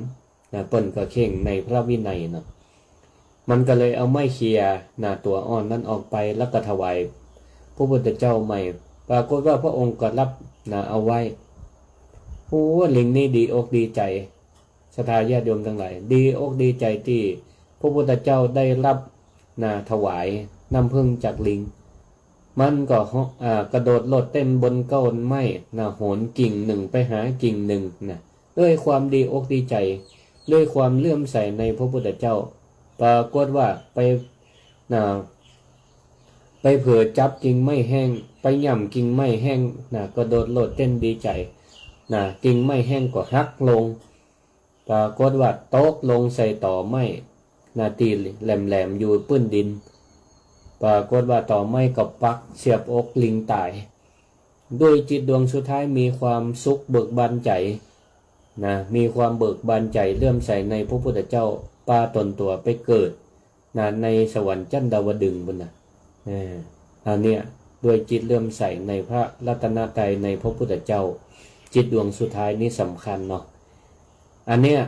เปิ้นก็เข่งในพระวินัยเนาะมันก็เลยเอาไม้เคียตัวอ่อนนั้นออกไปแล้วก็ถวายพระพุทธเจ้าใหม่ปรากฏว่าพระองค์ก็รับเอาไว้ลิงนี่ดีอกดีใจศรัทธาญาติโยมทั้งหลายดีอกดีใจที่พระพุทธเจ้าได้รับถวายน้ำผึ้งจากลิงมันก็กระโดดโลดเต้นบนก้นไม้โหนกิ่งหนึ่งไปหากิ่งหนึ่งด้วยความดีอกดีใจด้วยความเลื่อมใสในพระพุทธเจ้าปรากฏว่าไปเผลอจับกิ่งไม้แห้งไปย่ำกิ่งไม้แห้งกระโดดโลดเต้นดีใจกิ่งไม้แห้งก็หักลงปรากฏว่าตกลงใส่ต่อไม้ตีแหลมๆอยู่ปื้นดินปรากฏว่าต่อไม้ก็ปักเสียบอกลิงตายด้วยจิตดวงสุดท้ายมีความสุขเบิกบานใจมีความเบิกบานใจเลื่อมใสในพระพุทธเจ้าปาตนตัวไปเกิด ในสวรรค์ชั้นดาวดึงส์บนน่ะอันเนี้ยด้วยจิตเลื่อมใสในพระรัตนตรัยในพระพุทธเจ้าจิตดวงสุดท้ายนี้สำคัญเนาะอันเนี้ย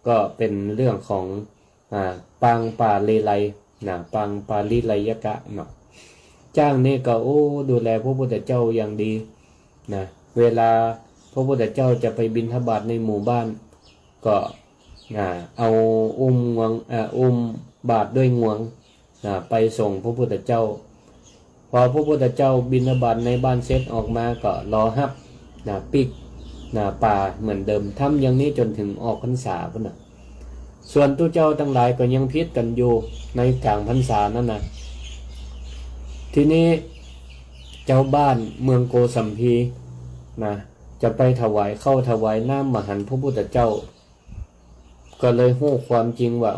ก็เป็นเรื่องของปางป่าเลไลปางปาลิไลยกะเนาะจ้างนี่ก็ดูแลพระพุทธเจ้าอย่างดีนะเวลาพระพุทธเจ้าจะไปบิณฑบาตในหมู่บ้านก็เอาอุ้มบาตรด้วยงวงไปส่งพระพุทธเจ้าพอพระพุทธเจ้าบิณฑบาตในบ้านเสร็จออกมาก็รอฮับปิกป่าเหมือนเดิมทำอย่างนี้จนถึงออกพรรษาพุ่นน่ะส่วนตัวเจ้าทั้งหลายก็ยังพิษกันอยู่ในกลางพรรษานั่นนะทีนี้เจ้าบ้านเมืองโกสัมพีจะไปถวายน้ำมหันต์พระพุทธเจ้าก็เลยฮู้ความจริงว่า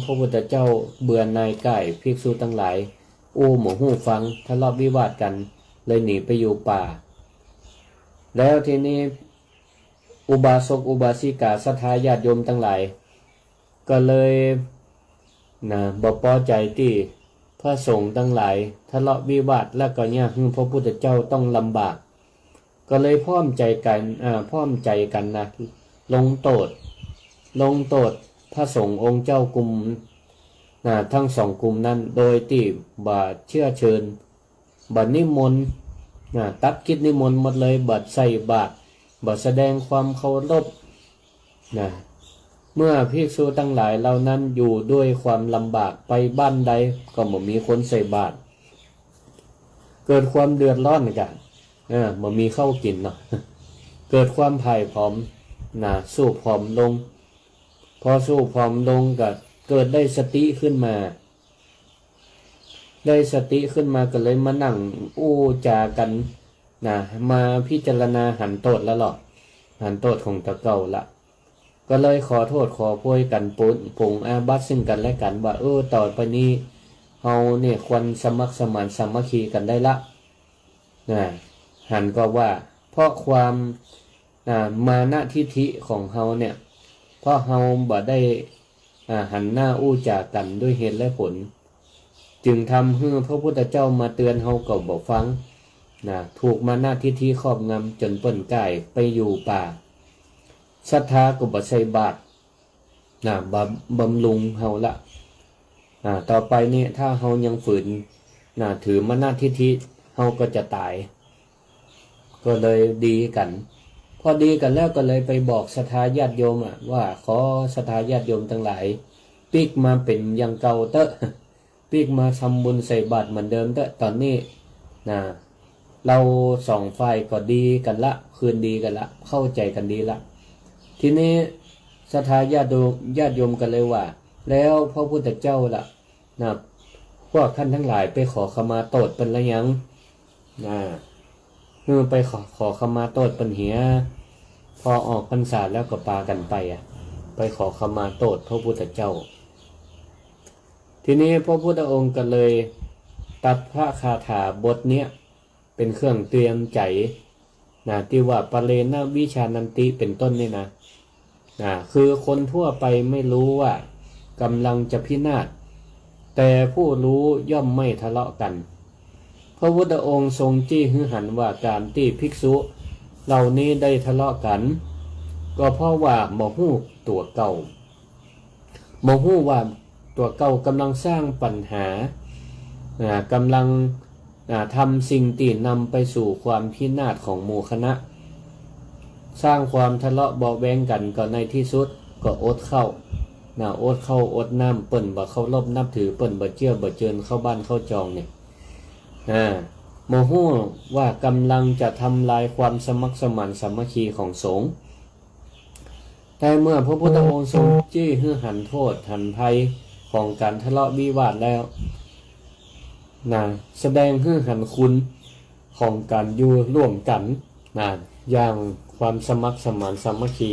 พระพุทธเจ้าเบื่อนายก่ายภิกษุทั้งหลายหมู่ฮู้ฟังทะเลาะวิวาทกันเลยหนีไปอยู่ป่าแล้วทีนี้อุบาสกอุบาสิกาศรัทธาญาติโยมทั้งหลายก็เลยบ่พอใจที่พระสงฆ์ทั้งหลายทะเลาะวิวาทแล้วก็เนี่ยพระพุทธเจ้าต้องลำบากก็เลยพร้อมใจกันลงโทษพระสงฆ์องค์เจ้ากลุ่มทั้งสองกลุ่มนั้นโดยที่บ่เชื่อเชิญบ่นิมนต์ตัดกิจนิมนต์หมดเลยบ่ใส่บาตรบ่แสดงความเคารพเมื่อภิกษุทั้งหลายเหล่านั้นอยู่ด้วยความลำบากไปบ้านใดก็บ่มีคนใส่บาตรเกิดความเดือดร้อนกันบ่มีข้าวกินเนาะเกิดความพ่ายผอมสู้ผอมลงพอสู้ผอมลงก็เกิดได้สติขึ้นมาก็เลยมานั่งจากันมาพิจารณาหันโทษแล้วหรอหันโทษของตะเก่าละก็เลยขอโทษขอโพยกันปงอาบัติซึ่งกันและกันว่าต่อไปนี้เฮาเนี่ยควรสมัครสมานสามัคคีกันได้ละหันก็ว่าเพราะความมานะทิฐิของเฮาเนี่ยเพราะเฮาบ่ได้หันหน้าจากันด้วยเหตุและผลจึงทำให้พระพุทธเจ้ามาเตือนเฮาก็บ่ฟังถูกมานะทิฐิครอบงำจนเปิ้นก่ายไปอยู่ป่าศรัทธาก็บ่ใส่บาตรบำรุงเฮาละต่อไปนี้ถ้าเฮายังฝืนถือมานะทิฐิเฮาก็จะตายก็เลยดีกันพอดีกันแล้วก็เลยไปบอกศรัทธาญาติโยมว่าขอศรัทธาญาติโยมทั้งหลายปิกมาเป็นอย่างเก่าเตอะปิกมาทำบุญใส่บาตรเหมือนเดิมเตอะตอนนี้เราสองฝ่ายก็ดีกันละคืนดีกันละเข้าใจกันดีละทีนี้ศรัทธาญาติโยมกันเลยว่าแล้วพระพุทธเจ้าล่ะพวกท่านทั้งหลายไปขอขมาโทษเป็นละยังไปขอขมาโทษเป็นเหียพอออกพรรษาแล้วก็ปากันไปขอขมาโทษพระพุทธเจ้าทีนี้พระพุทธองค์ก็เลยตัดพระคาถาบทเนี้ยเป็นเครื่องเตือนใจที่ว่าปะเลนะวิชานันติเป็นต้นนี่คือคนทั่วไปไม่รู้ว่ากำลังจะพินาศแต่ผู้รู้ย่อมไม่ทะเลาะกันพระพุทธองค์ทรงจี้หือหันว่าการที่ภิกษุเหล่านี้ได้ทะเลาะกันก็เพราะว่าบ่ฮู้ตัวเก่าบ่ฮู้ว่าตัวเก่ากำลังสร้างปัญหากำลังทำสิ่งที่นำไปสู่ความพินาศของหมู่คณะสร้างความทะเลาะเบาะแว้งกันก็ในที่สุดก็อดเข้าอดน้ำเปิ่นบ่เคารพนับถือเปิ่นบ่เชื่อบ่เจิญเข้าบ้านเข้าจองเนี่ยโมโหว่ากำลังจะทำลายความสมัครสมานสามัคคีของสงฆ์แต่เมื่อพระพุทธองค์ทรงจี้ให้หันโทษหันภัยของการทะเลาะวิวาทแล้วแสดงให้หันคุณของการอยู่ร่วมกันอย่างความสมัครสมานสามัคคี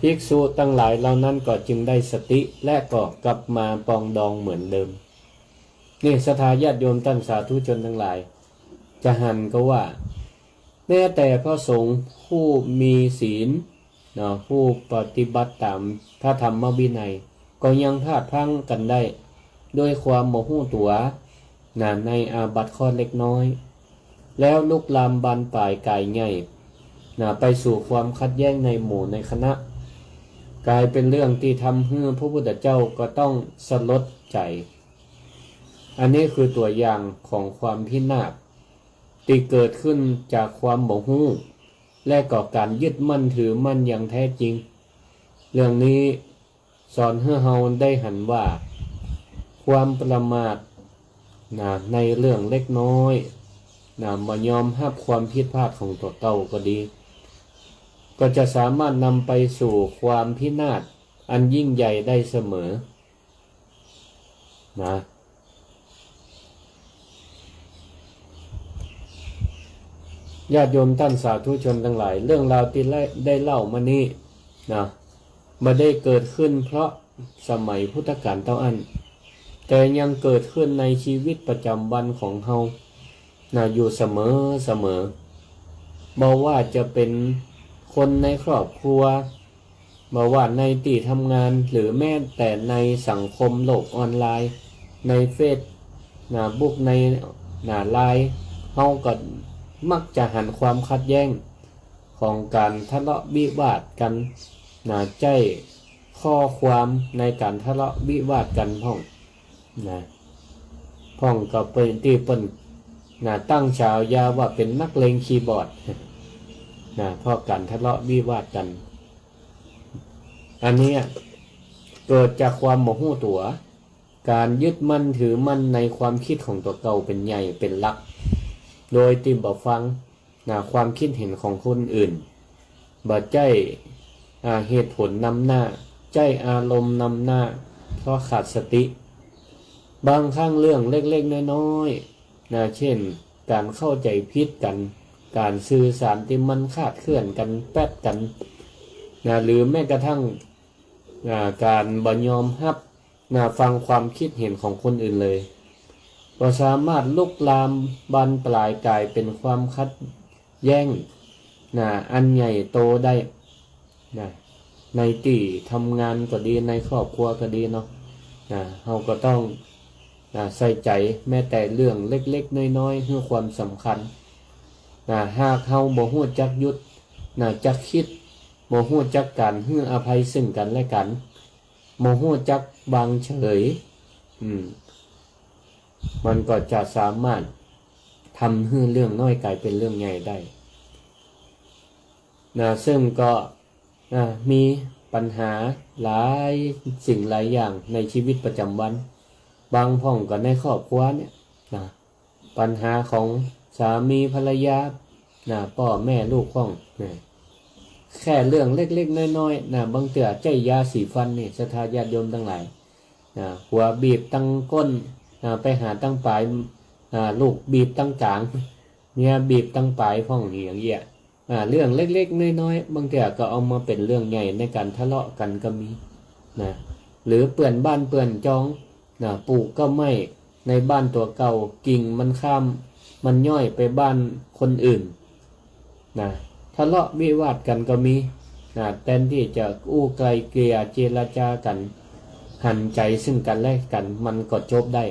ภิกษุทั้งหลายเหล่านั้นก็จึงได้สติและก็กลับมาปองดองเหมือนเดิมนี่ศรัทธาญาติโยมท่านสาธุชนทั้งหลายจะหันก็ว่าแม้แต่พระสงฆ์ผู้มีศีลผู้ปฏิบัติตามพระธรรมวินัยก็ยังพลาดพลั้งกันได้ ด้วยความโมโหตัวในอาบัติข้อเล็กน้อยแล้วลุกลามบานปลายกายใหญ่ไปสู่ความขัดแย้งในหมู่ในคณะกลายเป็นเรื่องที่ทำให้พระพุทธเจ้าก็ต้องสลดใจอันนี้คือตัวอย่างของความพินาศที่เกิดขึ้นจากความโมโหและก็การยึดมั่นถือมั่นอย่างแท้จริงเรื่องนี้สอนให้เราได้หันว่าความประมาทในเรื่องเล็กน้อยบ่ยอมรับความผิดพลาดของตัวเก่าก็ดีก็จะสามารถนำไปสู่ความพินาศอันยิ่งใหญ่ได้เสมอญาติโยมท่านสาธุชนทั้งหลายเรื่องราวที่ได้เล่ามานี้มาได้เกิดขึ้นเพราะสมัยพุทธกาลเท่านั้นแต่ยังเกิดขึ้นในชีวิตประจำวันของเฮาอยู่เสมอบอกว่าจะเป็นคนในครอบครัวบอกว่าในที่ทำงานหรือแม้แต่ในสังคมโลกออนไลน์ในเฟซบุ๊กในไลน์เฮาก็มักจะหันความขัดแย้งของการทะเลาะวิวาทกันใจข้อความในการทะเลาะวิวาทกันพ่องก็เป็นที่เปิ้นตั้งฉายาว่าเป็นนักเลงคีย์บอร์ดเพราะการทะเลาะวิวาทกันอันนี้เกิดจากความโมโหตัวการยึดมั่นถือมั่นในความคิดของตัวเก่าเป็นใหญ่เป็นหลักโดยที่บ่ฟังความคิดเห็นของคนอื่นบ่ใจเหตุผลนำหน้าใจอารมณ์นำหน้าเพราะขาดสติบางครั้งเรื่องเล็กๆน้อยๆเช่นการเข้าใจผิดกันการสื่อสารที่มันคลาดเคลื่อนกันแป๊ดกันหรือแม้กระทั่งการบ่ยอมรับฟังความคิดเห็นของคนอื่นเลยก็สามารถลุกลามบานปลายกลายเป็นความขัดแย้งอันใหญ่โตได้ในที่ทำงานก็ดีในครอบครัวก็ดีเนาะเราก็ต้องใส่ใจแม้แต่เรื่องเล็กๆน้อยๆให้ความสำคัญหากเราบ่ฮู้จักหยุดจักคิดบ่ฮู้จักการให้อภัยซึ่งกันและกันบ่ฮู้จักวางเฉยมันก็จะสามารถทำให้เรื่องน้อยกลายเป็นเรื่องใหญ่ได้ซึ่งก็มีปัญหาหลายสิ่งหลายอย่างในชีวิตประจำวันบางพ่องก็ในครอบครัวเนี่ยปัญหาของสามีภรรยาพ่อแม่ลูกพ่องแค่เรื่องเล็กๆน้อยๆบางเตือใจยาสีฟันนี่ศรัทธาญาติโยมทั้งหลายหัวบีบตั้งก้นไปหาตั้งปลายลูกบีบตั้งกลางเนี่ยบีบตั้งปลายพ่องอย่างเงี้ยเรื่องเล็กๆน้อยๆบางทีก็เอามาเป็นเรื่องใหญ่ในการทะเลาะกันก็มีหรือเปื่อนบ้านเปื่อนจองปลูกก็ไม่ในบ้านตัวเก่ากิ่งมันข้ามมันย่อยไปบ้านคนอื่นทะเลาะวิวาทกันก็มีแทนที่จะอู้ไกลเกลี่ยเจรจากันหันใจซึ่งกันและกันมันก็จบได้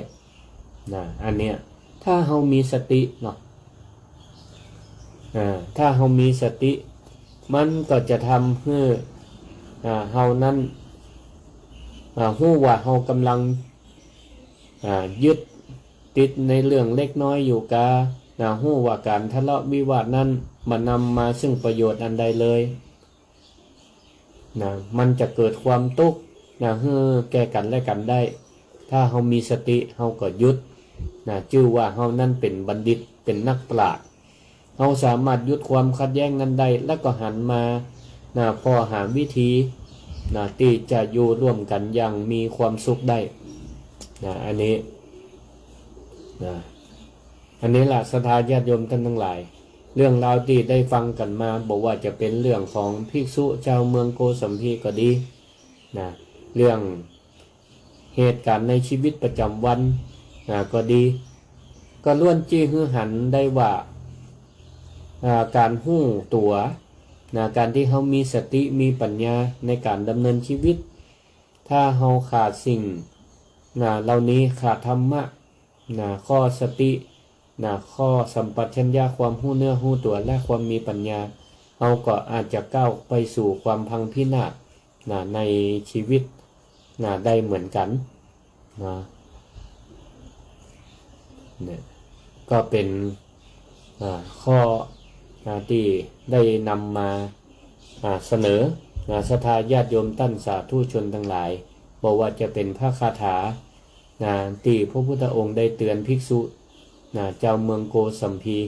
อันเนี้ยถ้าเรามีสติเนาะถ้าเรามีสติมันก็จะทำให้เรานั้นฮู้ว่าเรากำลังยึดติดในเรื่องเล็กน้อยอยู่กาฮู้ว่าการทะเลาะวิวาทนั้นมันนำมาซึ่งประโยชน์อันใดเลยมันจะเกิดความทุกข์ให้แก่กันและกันได้ถ้าเรามีสติเราก็หยุดชื่อว่าเรานั้นเป็นบัณฑิตเป็นนักปราชญ์เราสามารถหยุดความขัดแย้งนั้นได้แล้วก็หันมาพอหาวิธีที่จะอยู่ร่วมกันอย่างมีความสุขได้อันนี้ล่ะศรัทธาญาติโยมท่านทั้งหลายเรื่องราวที่ได้ฟังกันมาบอกว่าจะเป็นเรื่องของภิกษุชาวเมืองโกสัมพีก็ดีเรื่องเหตุการณ์ในชีวิตประจำวันก็ดีก็ล้วนจี้ฮือหันได้ว่าการหู้ตัวการที่เขามีสติมีปัญญาในการดำเนินชีวิตถ้าเขาขาดสิ่ง เหล่านี้ขาดธรรมะข้อสติข้อสัมปชัญญะความรู้เนื้อรู้ตัวและความมีปัญญาเราก็อาจจะก้าวไปสู่ความพังพินาศในชีวิตได้เหมือนกันเนี่ยก็เป็นข้อที่ได้นำมาเสนอศรัทธาญาติโยมตั้นสาธุชนทั้งหลายบอกว่าจะเป็นพระคาถาที่พระพุทธองค์ได้เตือนภิกษุเจ้าเมืองโกสัมพี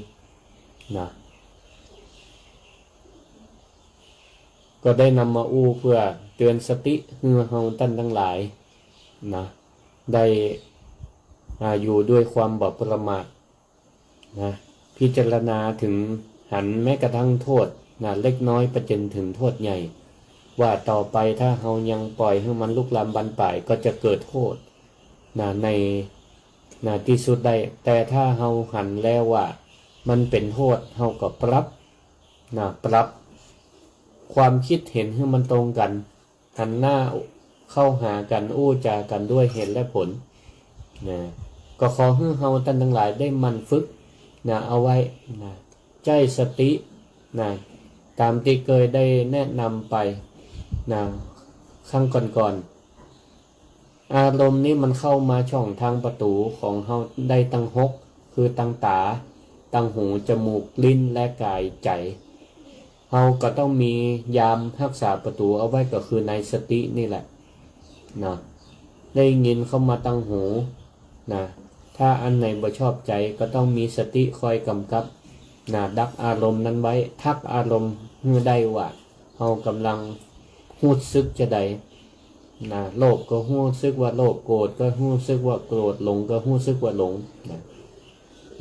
ก็ได้นำมาอู้เพื่อเตือนสติให้เฮาตั้นทั้งหลายได้อยู่ด้วยความบ่ประมาทพิจารณาถึงหันแม้กระทั่งโทษเล็กน้อยไปจนถึงโทษใหญ่ว่าต่อไปถ้าเฮายังปล่อยให้มันลุกลามบานปลายก็จะเกิดโทษในที่สุดได้แต่ถ้าเฮาหันแล้วว่ามันเป็นโทษเฮาก็ปรับความคิดเห็นให้มันตรงกันหันหน้าเข้าหากันอู้จากันด้วยเหตุและผลก็ขอให้เฮาท่านทั้งหลายได้มันฝึกเอาไว้ใจสติตามที่เคยได้แนะนำไปครั้งก่อนอารมณ์นี้มันเข้ามาช่องทางประตูของเฮาได้ตั้ง6คือตั้งตาตั้งหูจมูกลิ้นและกายใจเฮาก็ต้องมียามรักษาประตูเอาไว้ก็คือในสตินี่แหละได้ยินเข้ามาตั้งหูถ้าอันไหนบ่ชอบใจก็ต้องมีสติคอยกำกับดักอารมณ์นั้นไว้ทักอารมณ์ให้ได้ว่าเฮากำลังรู้สึกจะได้โลภก็รู้สึกว่าโลภโกรธก็รู้สึกว่าโกรธหลงก็รู้สึกว่าหลง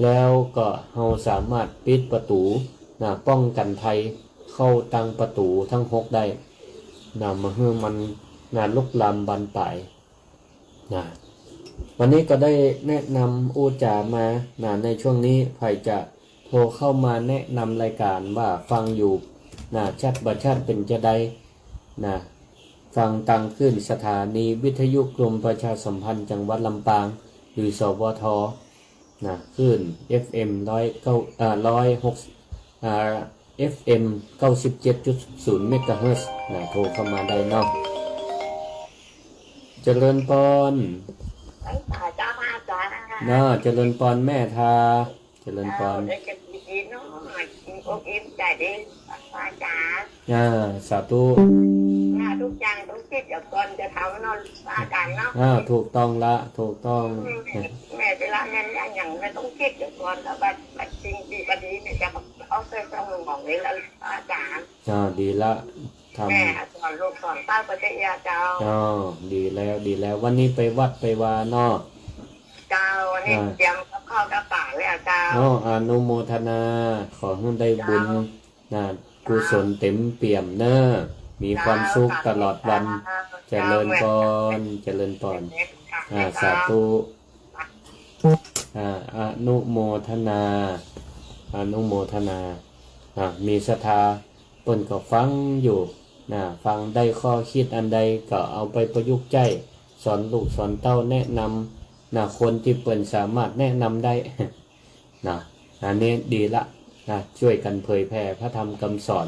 แล้วก็เฮาสามารถปิดประตูป้องกันภัยเข้าตั้งประตูทั้ง6ได้มาให้มันลุกลามบานปลายวันนี้ก็ได้แนะนำอูจามาในช่วงนี้ใครจะโทรเข้ามาแนะนำรายการว่าฟังอยู่ชัดบัดชัดเป็นจะได้ฟังตังขึ้นสถานีวิทยุกรมประชาสัมพันธ์จังหวัดลำปางหรือสวทขึ้น FM FM 97.0 เมกะเฮิรตซ์โทรเข้ามาได้เนาะเจริญพรเจริญพรแม่ทาเจริญพรสาธุทุกอย่างต้องคิดเดี๋ยวก่อนจะทำนอนอาการเนาะถูกต้องละถูกต้องแม่เวลางั้นอย่างไม่ต้องคิดเดี๋ยวก่อนแล้วบัดจริงดีบัดนี้เนี่ยจะเอาเส้นต้องมองเลยแล้วอาจารย์ดีละแม่สอนลูกสอนเต้าก็จะยาเจ้าดีแล้ววันนี้ไปวัดไปวาเนาะเจ้าวันนี้เตรียมข้าวกระป๋าเลยเจ้าอนุโมทนาขอให้ได้บุญกุศลเต็มเปี่ยมเนอะมีความสุขตลอดวันเจริญพรสาธุอนุโมทนามีศรัทธาเปิ้นก็ฟังอยู่ฟังได้ข้อคิดอันใดก็เอาไปประยุกต์ใจสอนลูกสอนเต้าแนะนำคนที่เปิ้นสามารถแนะนำได้อันนี้ดีละช่วยกันเผยแผ่พระธรรมคำสอน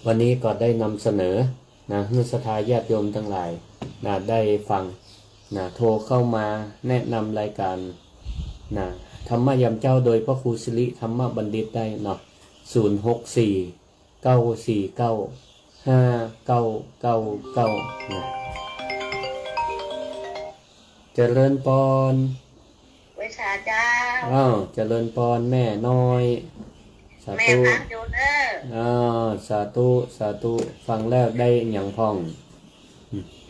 วันนี้ก็ได้นำเสนอให้ศรัทธาญาติโยมทั้งหลายได้ฟังโทรเข้ามาแนะนำรายการธรรมยามเจ้าโดยพระครูสิริธรรมบัณฑิตได้เนาะ064-949-5999เจริญพรวิชาเจ้าเจริญพรแม่น้อยสาธุสาธุฟังแล้วได้อย่างพ่อง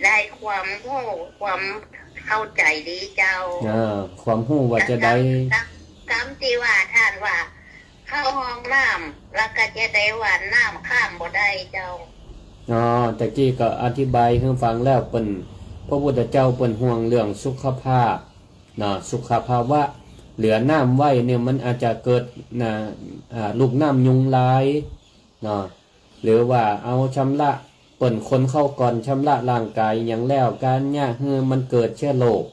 ได้ความรู้ความเข้าใจดีเจ้าความรู้ว่าจะได้คำที่ว่าท่านว่าเข้าห้องน้ำแล้วก็จะได้ว่าน้ำข้ามบ่ได้เจ้าแต่กี้ก็อธิบายให้ฟังแล้วเป็นพระพุทธเจ้าเป็นห่วงเรื่องสุขภาพสุขภาวะเหลือน้ำไว้เนี่ยมันอาจจะเกิดลูกน้ำยุงลายหรือว่าเอาชำระป ปิ่นคนเข้าก่อนชำระร่างกายอย่างแล้วการเนี่ยมันเกิดเชื้อโรค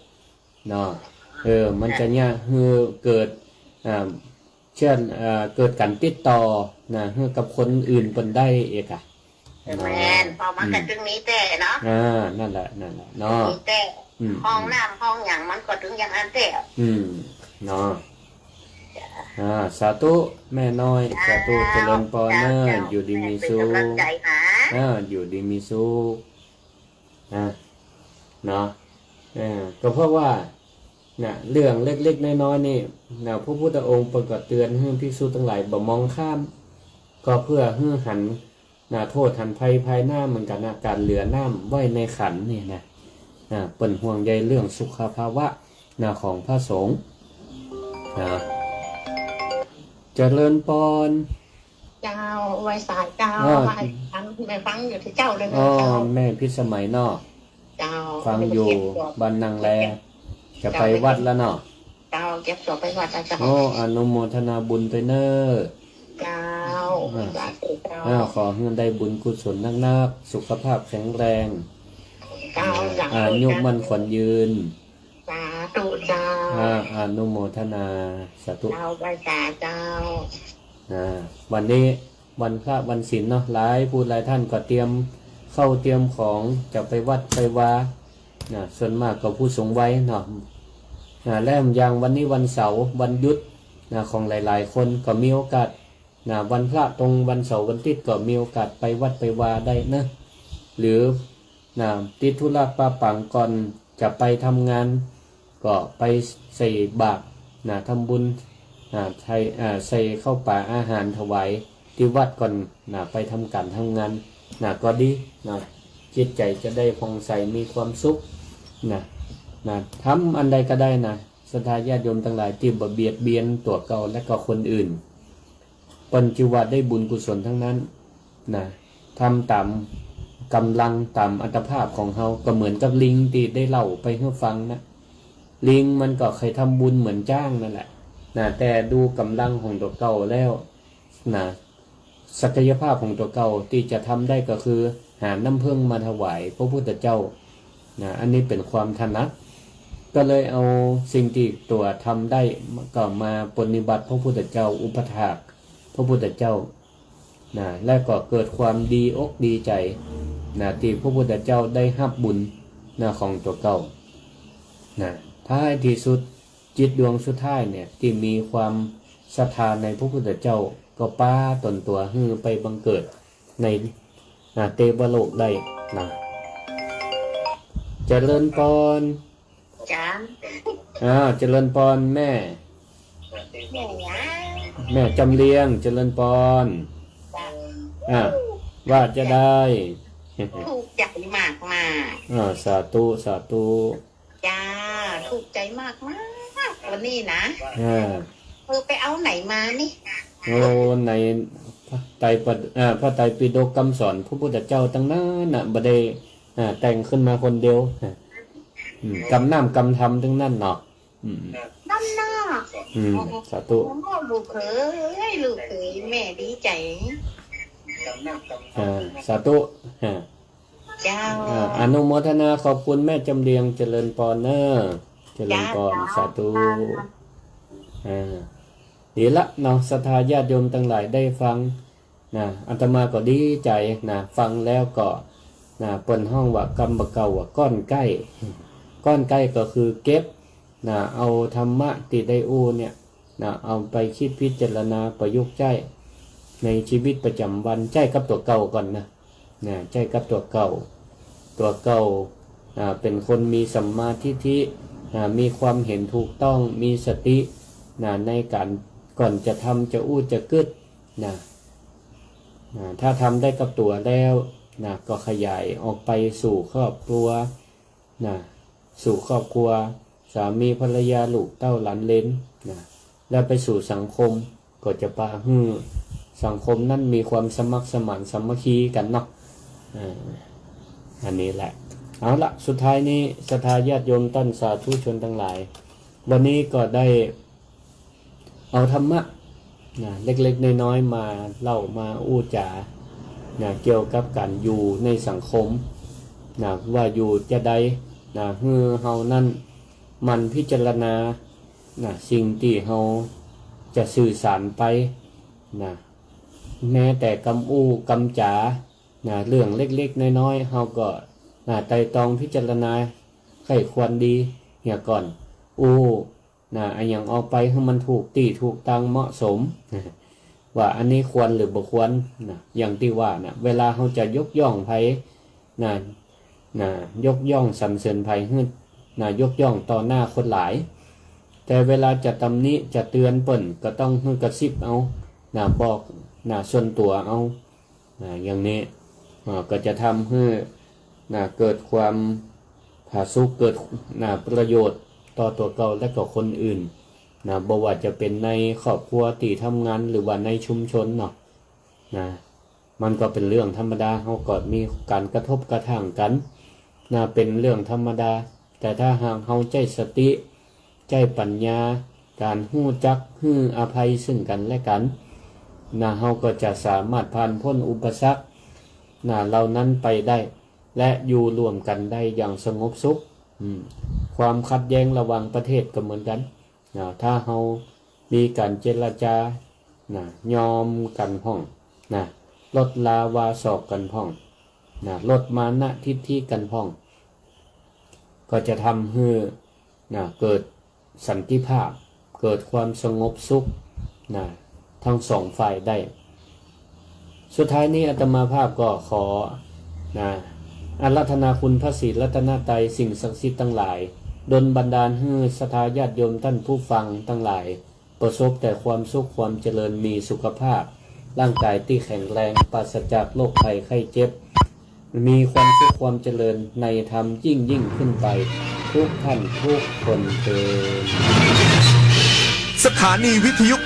เนาะมันจะเนี่ยเกิดเช่นเกิดการติดต่อนะกับคนอื่นเปิ่นได้เอกอะแมนพอมันก็ถึงนี้แต่เนาะนั่นแหละเนาะมีแต่ห้องน้ำห้องอย่างมันก็ถึงอย่างนั้นแต่เนาะสาธุแม่น้อยสาธุเจริญพรเนอะอยู่ดีมีสุขอยู่ดีมีสุขเนาะก็เพราะว่าเรื่องเล็กๆน้อยๆนี่พระพุทธองค์ประกาศเตือนให้ภิกษุทั้งหลายบ่มองข้ามก็เพื่อให้หันโทษหันภัยภายหน้าเหมือนกันการเหลือน้ำไว้ในขันนี่นะเปิ่นห่วงใยเรื่องสุขภาวะของพระสงฆ์เจริญพรเจ้าไว้สายเจ้าไว้แม่ฟังอยู่ที่เจ้าเลยนะเจ้าแม่พิสมัยเนาะเจ้าฟังอยู่บ้านนางแลจะไปวัดแล้วเนาะเจ้าเก็บศพไปวัดแล้วเจ้าอนุโมทนาบุญไปเนอเจ้าขอให้ได้บุญกุศลนักๆสุขภาพแข็งแรงอายุมั่นขวัญยืนสาธุเจ้าอนุโมทนาสาธุเจ้าไปสาเจ้าวันนี้วันพระวันศีลเนาะหลายผู้หลายท่านก็เตรียมเข้าเตรียมของจะไปวัดไปวาส่วนมากก็ผู้สูงวัยเนาะแล้วอย่างวันนี้วันเสาร์วันหยุดของหลายๆคนก็มีโอกาสวันพระตรงวันเสาร์วันติดก็มีโอกาสไปวัดไปวาได้นะหรือติดธุระปาปังก่อนจะไปทำงานก็ไปใส่บาตรทำบุญใส่เข้าป่าอาหารถวายที่วัดก่อนไปทำการทำงานก็ดีจิตใจจะได้ผ่องใสมีความสุขทำอันใดก็ได้ศรัทธาญาติโยมทั้งหลายที่บ่เบียดเบียนตัวเก่าและก็คนอื่นปัญจุวัดได้บุญกุศลทั้งนั้นทำตามกำลังตามอัตภาพของเฮาก็เหมือนกับลิงที่ได้เล่าไปให้ฟังลิงมันก็เคยทำบุญเหมือนจ้างนั่นแหละแต่ดูกำลังของตัวเก่าแล้วศักยภาพของตัวเก่าที่จะทำได้ก็คือหาน้ำผึ้งมาถวายพระพุทธเจ้าอันนี้เป็นความถนัดก็เลยเอาสิ่งที่ตัวทำได้ก็มาปฏิบัติพระพุทธเจ้าอุปถากพระพุทธเจ้าและก็เกิดความดีอกดีใจที่พระพุทธเจ้าได้รับบุญของตัวเก่าท้ายที่สุดจิตดวงสุดท้ายเนี่ยที่มีความศรัทธาในพระพุทธเจ้าก็ป้าตนตัวไปบังเกิดในเทวโลกได้เจริญพรจ้าเจริญพรแม่จำเลียงเจริญพรว่าจะได้ถูกใจมากสาธุสาธุจ้าถูกใจมากวันนี้นะไปเอาไหนมานี่ในพระไตรปิฎกคำสอนพระพุทธเจ้าตั้งนั้นบ่ได้แต่งขึ้นมาคนเดียวกำน้ำกำธรรมทั้งนั้นเนาะนั่นน่ะสาธุลูกเขยแม่ดีใจสาธุเจ้าอนุโมทนาขอบคุณแม่จำเรียงเจริญพรเนอเจริญพรสาธุดีละเนาะศรัทธาญาติโยมทั้งหลายได้ฟังอาตมาก็ดีใจฟังแล้วก็เปิ้นห้องว่ากรรมเก่าว่าก้อนใกล้ก็คือเก็บเอาธรรมะที่ได้อู้เนี่ยเอาไปคิดพิจารณาประยุกต์ใช้ในชีวิตประจำวันใช้กับตัวเก่าก่อนใช้กับตัวเก่าเป็นคนมีสัมมาทิฏฐิมีความเห็นถูกต้องมีสติในการก่อนจะทำจะอู้จะกึดถ้าทำได้กับตัวแล้วก็ขยายออกไปสู่ครอบครัวสามีภรรยาลูกเต้าหลานเลนแล้วไปสู่สังคมก็จะพาสังคมนั้นมีความสมัครสมานสามัคคีกันเนาะอันนี้แหละเอาละสุดท้ายนี้ศรัทธาญาติโยมท่านสาธุชนทั้งหลายวันนี้ก็ได้เอาธรรมะเล็กๆน้อยๆมาเล่ามาอู้จ๋า นะเกี่ยวกับการอยู่ในสังคมนะว่าอยู่จะได้นะเฮานั่นมันพิจารณานะสิ่งที่เฮาจะสื่อสารไปนะแม้แต่กำอู้กำจ๋านะเรื่องเล็กๆน้อยๆเฮาก็นะไตร่ตรองพิจารณาใครควรดีเหี่ยก่อนนะอันอย่างเอาไปให้มันถูกตีถูกตังเหมาะสมว่าอันนี้ควรหรือบ่ควรนะอย่างที่ว่านะเวลาเขาจะยกย่องไผนะยกย่องสรรเสริญไผให้นะยกย่องต่อหน้าคนหลายแต่เวลาจะตำหนิจะเตือนเปิ่นก็ต้องให้กระซิบเอานะบอกนะส่วนตัวเอานะอย่างนี้ก็จะทำให้นะเกิดความผาสุกเกิดนะประโยชน์ต่อตัวเก่าและก็คนอื่นนะบ่ว่าจะเป็นในครอบครัวที่ทำงานหรือว่าในชุมชนเนาะนะมันก็เป็นเรื่องธรรมดาเขาก็มีการกระทบกระทั่งกันนะเป็นเรื่องธรรมดาแต่ถ้าหากเขาใจสติใจปัญญาการหู้จักฮื้ออภัยซึ่งกันและกันนะเขาก็จะสามารถผ่านพ้นอุปสรรคนะเหล่านั้นไปได้และอยู่รวมกันได้อย่างสงบสุขความขัดแย้งระหว่างประเทศก็เหมือนกันนะถ้าเรามีการเจรจานะยอมกันพ่องนะลดลาวาสอกกันพ่องนะลดมานะทิฏฐิกันพ่องก็จะทำให้นะเกิดสันติภาพเกิดความสงบสุขนะทั้งสองฝ่ายได้สุดท้ายนี้อาตมาภาพก็ขอนะอาราธนาคุณพระศรีรัตนตรัยสิ่งศักดิ์สิทธิ์ทั้งหลายดลบันดาลให้ศรัทธาญาติโยมท่านผู้ฟังทั้งหลายประสบแต่ความสุขความเจริญมีสุขภาพร่างกายที่แข็งแรงปราศจากโรคภัยไข้เจ็บมีความสุขความเจริญในธรรมยิ่งขึ้นไปทุกท่านทุกคนเถิด สถานีวิทยุ